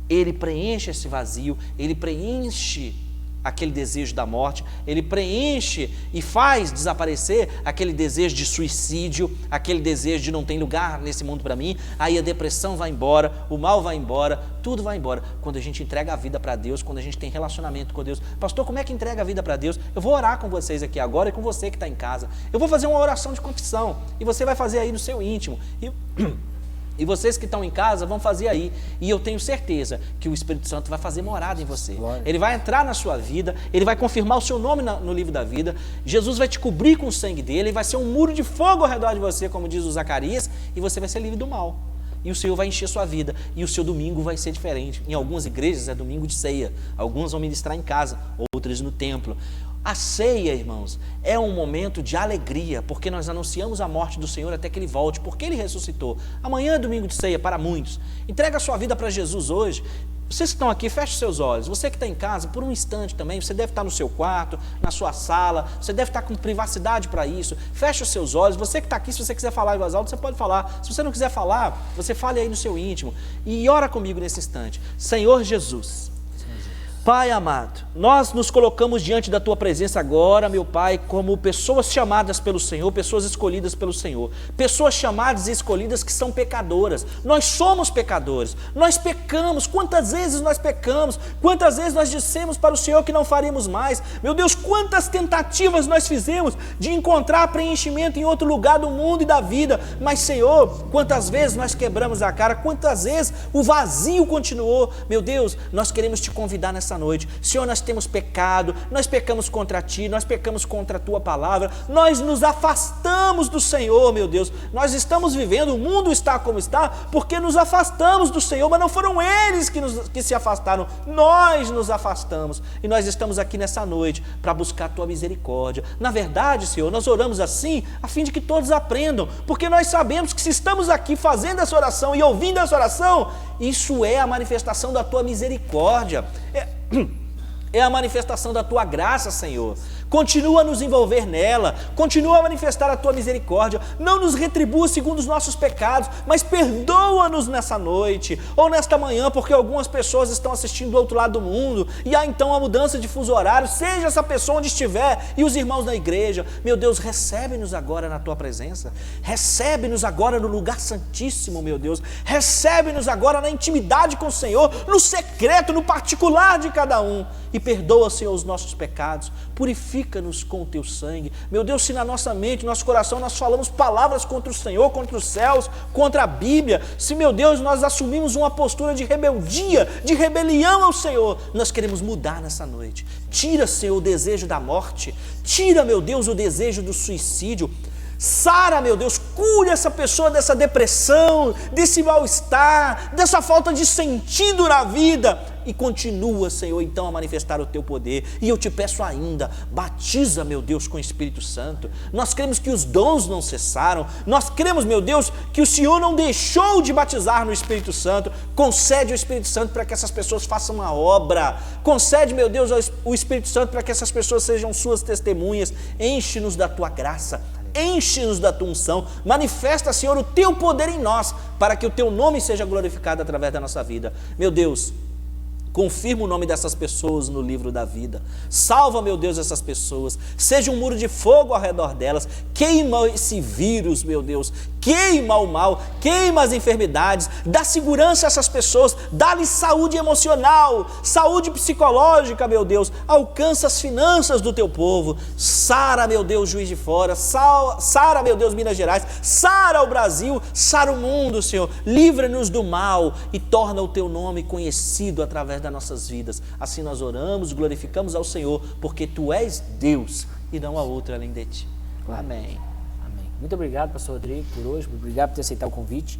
Ele preenche esse vazio, Ele preenche aquele desejo da morte, Ele preenche e faz desaparecer aquele desejo de suicídio, aquele desejo de não tem lugar nesse mundo para mim, aí a depressão vai embora, o mal vai embora, tudo vai embora. Quando a gente entrega a vida para Deus, quando a gente tem relacionamento com Deus. Pastor, como é que entrega a vida para Deus? Eu vou orar com vocês aqui agora e com você que está em casa. Eu vou fazer uma oração de confissão e você vai fazer aí no seu íntimo. E vocês que estão em casa vão fazer aí. E eu tenho certeza que o Espírito Santo vai fazer morada em você. Glória. Ele vai entrar na sua vida, ele vai confirmar o seu nome no livro da vida. Jesus vai te cobrir com o sangue dele, e vai ser um muro de fogo ao redor de você, como diz o Zacarias, e você vai ser livre do mal. E o Senhor vai encher sua vida, e o seu domingo vai ser diferente. Em algumas igrejas é domingo de ceia, alguns vão ministrar em casa, outras no templo. A ceia, irmãos, é um momento de alegria, porque nós anunciamos a morte do Senhor até que Ele volte, porque Ele ressuscitou. Amanhã é domingo de ceia para muitos. Entrega a sua vida para Jesus hoje. Vocês que estão aqui, feche seus olhos. Você que está em casa, por um instante também, você deve estar no seu quarto, na sua sala, você deve estar com privacidade para isso. Feche os seus olhos. Você que está aqui, se você quiser falar em voz alta, você pode falar. Se você não quiser falar, você fale aí no seu íntimo. E ora comigo nesse instante. Senhor Jesus, Pai amado, nós nos colocamos diante da Tua presença agora, meu Pai, como pessoas chamadas pelo Senhor, pessoas escolhidas pelo Senhor, pessoas chamadas e escolhidas que são pecadoras. Nós somos pecadores, nós pecamos. Quantas vezes nós pecamos? Quantas vezes nós dissemos para o Senhor que não faríamos mais? Meu Deus, quantas tentativas nós fizemos de encontrar preenchimento em outro lugar do mundo e da vida, mas Senhor, quantas vezes nós quebramos a cara, quantas vezes o vazio continuou. Meu Deus, nós queremos te convidar nessa noite. Senhor, nós temos pecado, nós pecamos contra Ti, nós pecamos contra a Tua palavra, nós nos afastamos do Senhor, meu Deus. Nós estamos vivendo, o mundo está como está, porque nos afastamos do Senhor, mas não foram eles que se afastaram, nós nos afastamos, e nós estamos aqui nessa noite para buscar a Tua misericórdia. Na verdade, Senhor, nós oramos assim, a fim de que todos aprendam, porque nós sabemos que se estamos aqui fazendo essa oração e ouvindo essa oração, isso é a manifestação da Tua misericórdia, é a manifestação da Tua graça, Senhor. Continua a nos envolver nela, continua a manifestar a Tua misericórdia, não nos retribua segundo os nossos pecados, mas perdoa-nos nessa noite, ou nesta manhã, porque algumas pessoas estão assistindo do outro lado do mundo, e há então a mudança de fuso horário, seja essa pessoa onde estiver, e os irmãos da igreja. Meu Deus, recebe-nos agora na Tua presença, recebe-nos agora no lugar santíssimo, meu Deus, recebe-nos agora na intimidade com o Senhor, no secreto, no particular de cada um, e perdoa, Senhor, os nossos pecados, purifica-nos com o Teu sangue. Meu Deus, se na nossa mente, no nosso coração, nós falamos palavras contra o Senhor, contra os céus, contra a Bíblia, se, meu Deus, nós assumimos uma postura de rebeldia, de rebelião ao Senhor, nós queremos mudar nessa noite. Tira, Senhor, o desejo da morte, tira, meu Deus, o desejo do suicídio. Sara, meu Deus, cure essa pessoa dessa depressão, desse mal-estar, dessa falta de sentido na vida, e continua, Senhor, então a manifestar o Teu poder. E eu te peço ainda, batiza, meu Deus, com o Espírito Santo. Nós cremos que os dons não cessaram, nós cremos, meu Deus, que o Senhor não deixou de batizar no Espírito Santo. Concede o Espírito Santo para que essas pessoas façam a obra, concede, meu Deus, o Espírito Santo para que essas pessoas sejam Suas testemunhas. Enche-nos da Tua graça, enche-nos da Tua unção, manifesta, Senhor, o Teu poder em nós, para que o Teu nome seja glorificado através da nossa vida. Meu Deus, confirma o nome dessas pessoas no livro da vida, salva, meu Deus, essas pessoas, seja um muro de fogo ao redor delas, queima esse vírus, meu Deus, queima o mal, queima as enfermidades, dá segurança a essas pessoas, dá-lhes saúde emocional, saúde psicológica, meu Deus, alcança as finanças do Teu povo. Sara, meu Deus, Juiz de Fora, sara, meu Deus, Minas Gerais, sara o Brasil, sara o mundo, Senhor, livra-nos do mal e torna o Teu nome conhecido através das nossas vidas. Assim nós oramos, glorificamos ao Senhor, porque Tu és Deus e não há outro além de Ti. Amém. Amém. Muito obrigado, pastor Rodrigo, por hoje. Obrigado por ter aceitado o convite.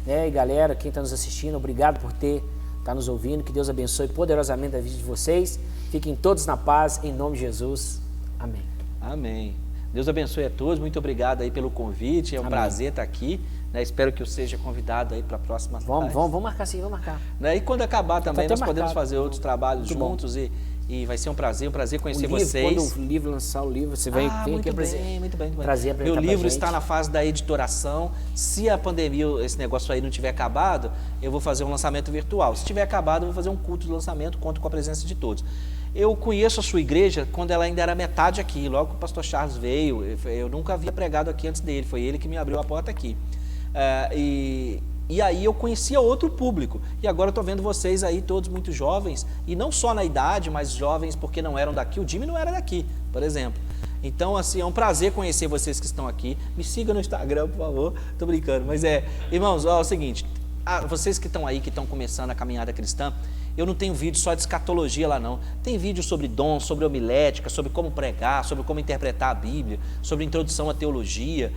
Né? E galera, quem está nos assistindo, obrigado por estar nos ouvindo. Que Deus abençoe poderosamente a vida de vocês. Fiquem todos na paz, em nome de Jesus. Amém. Amém. Deus abençoe a todos. Muito obrigado aí pelo convite. É um prazer estar aqui. Né? Espero que eu seja convidado aí para a próxima live. Vamos marcar sim, vamos marcar. Né? E quando acabar também, nós podemos fazer outros trabalhos Muito juntos e vai ser um prazer conhecer vocês. Quando o livro lançar o livro, você vem aqui muito bem. Prazer Meu livro está na fase da editoração. Se a pandemia, esse negócio aí não tiver acabado, eu vou fazer um lançamento virtual. Se tiver acabado, eu vou fazer um culto de lançamento, conto com a presença de todos. Eu conheço a sua igreja quando ela ainda era metade aqui, logo que o pastor Charles veio, eu nunca havia pregado aqui antes dele, foi ele que me abriu a porta aqui. E aí eu conhecia outro público, e agora eu estou vendo vocês aí todos muito jovens, e não só na idade, mas jovens porque não eram daqui. O Jimmy não era daqui, por exemplo. Então, assim, é um prazer conhecer vocês que estão aqui. Me siga no Instagram, por favor. Tô brincando, mas irmãos, é o seguinte, vocês que estão aí, que estão começando a caminhada cristã, eu não tenho vídeo só de escatologia lá não. Tem vídeo sobre dons, sobre homilética, sobre como pregar, sobre como interpretar a Bíblia, sobre introdução à teologia,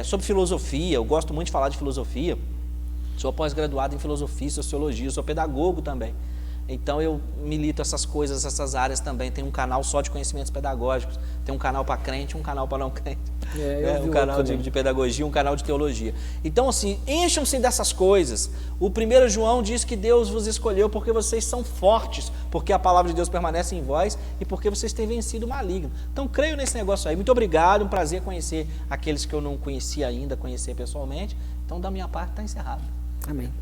sobre filosofia. Eu gosto muito de falar de filosofia. Sou pós-graduado em filosofia e sociologia, sou pedagogo também. Então eu milito essas coisas, essas áreas também. Tem um canal só de conhecimentos pedagógicos, tem um canal para crente, um canal para não crente. Um canal de pedagogia, um canal de teologia. Então assim, encham-se dessas coisas. O 1 João diz que Deus vos escolheu porque vocês são fortes, porque a palavra de Deus permanece em vós e porque vocês têm vencido o maligno. Então creio nesse negócio aí. Muito obrigado, um prazer conhecer aqueles que eu não conhecia ainda, conhecer pessoalmente. Então da minha parte está encerrado. Amém.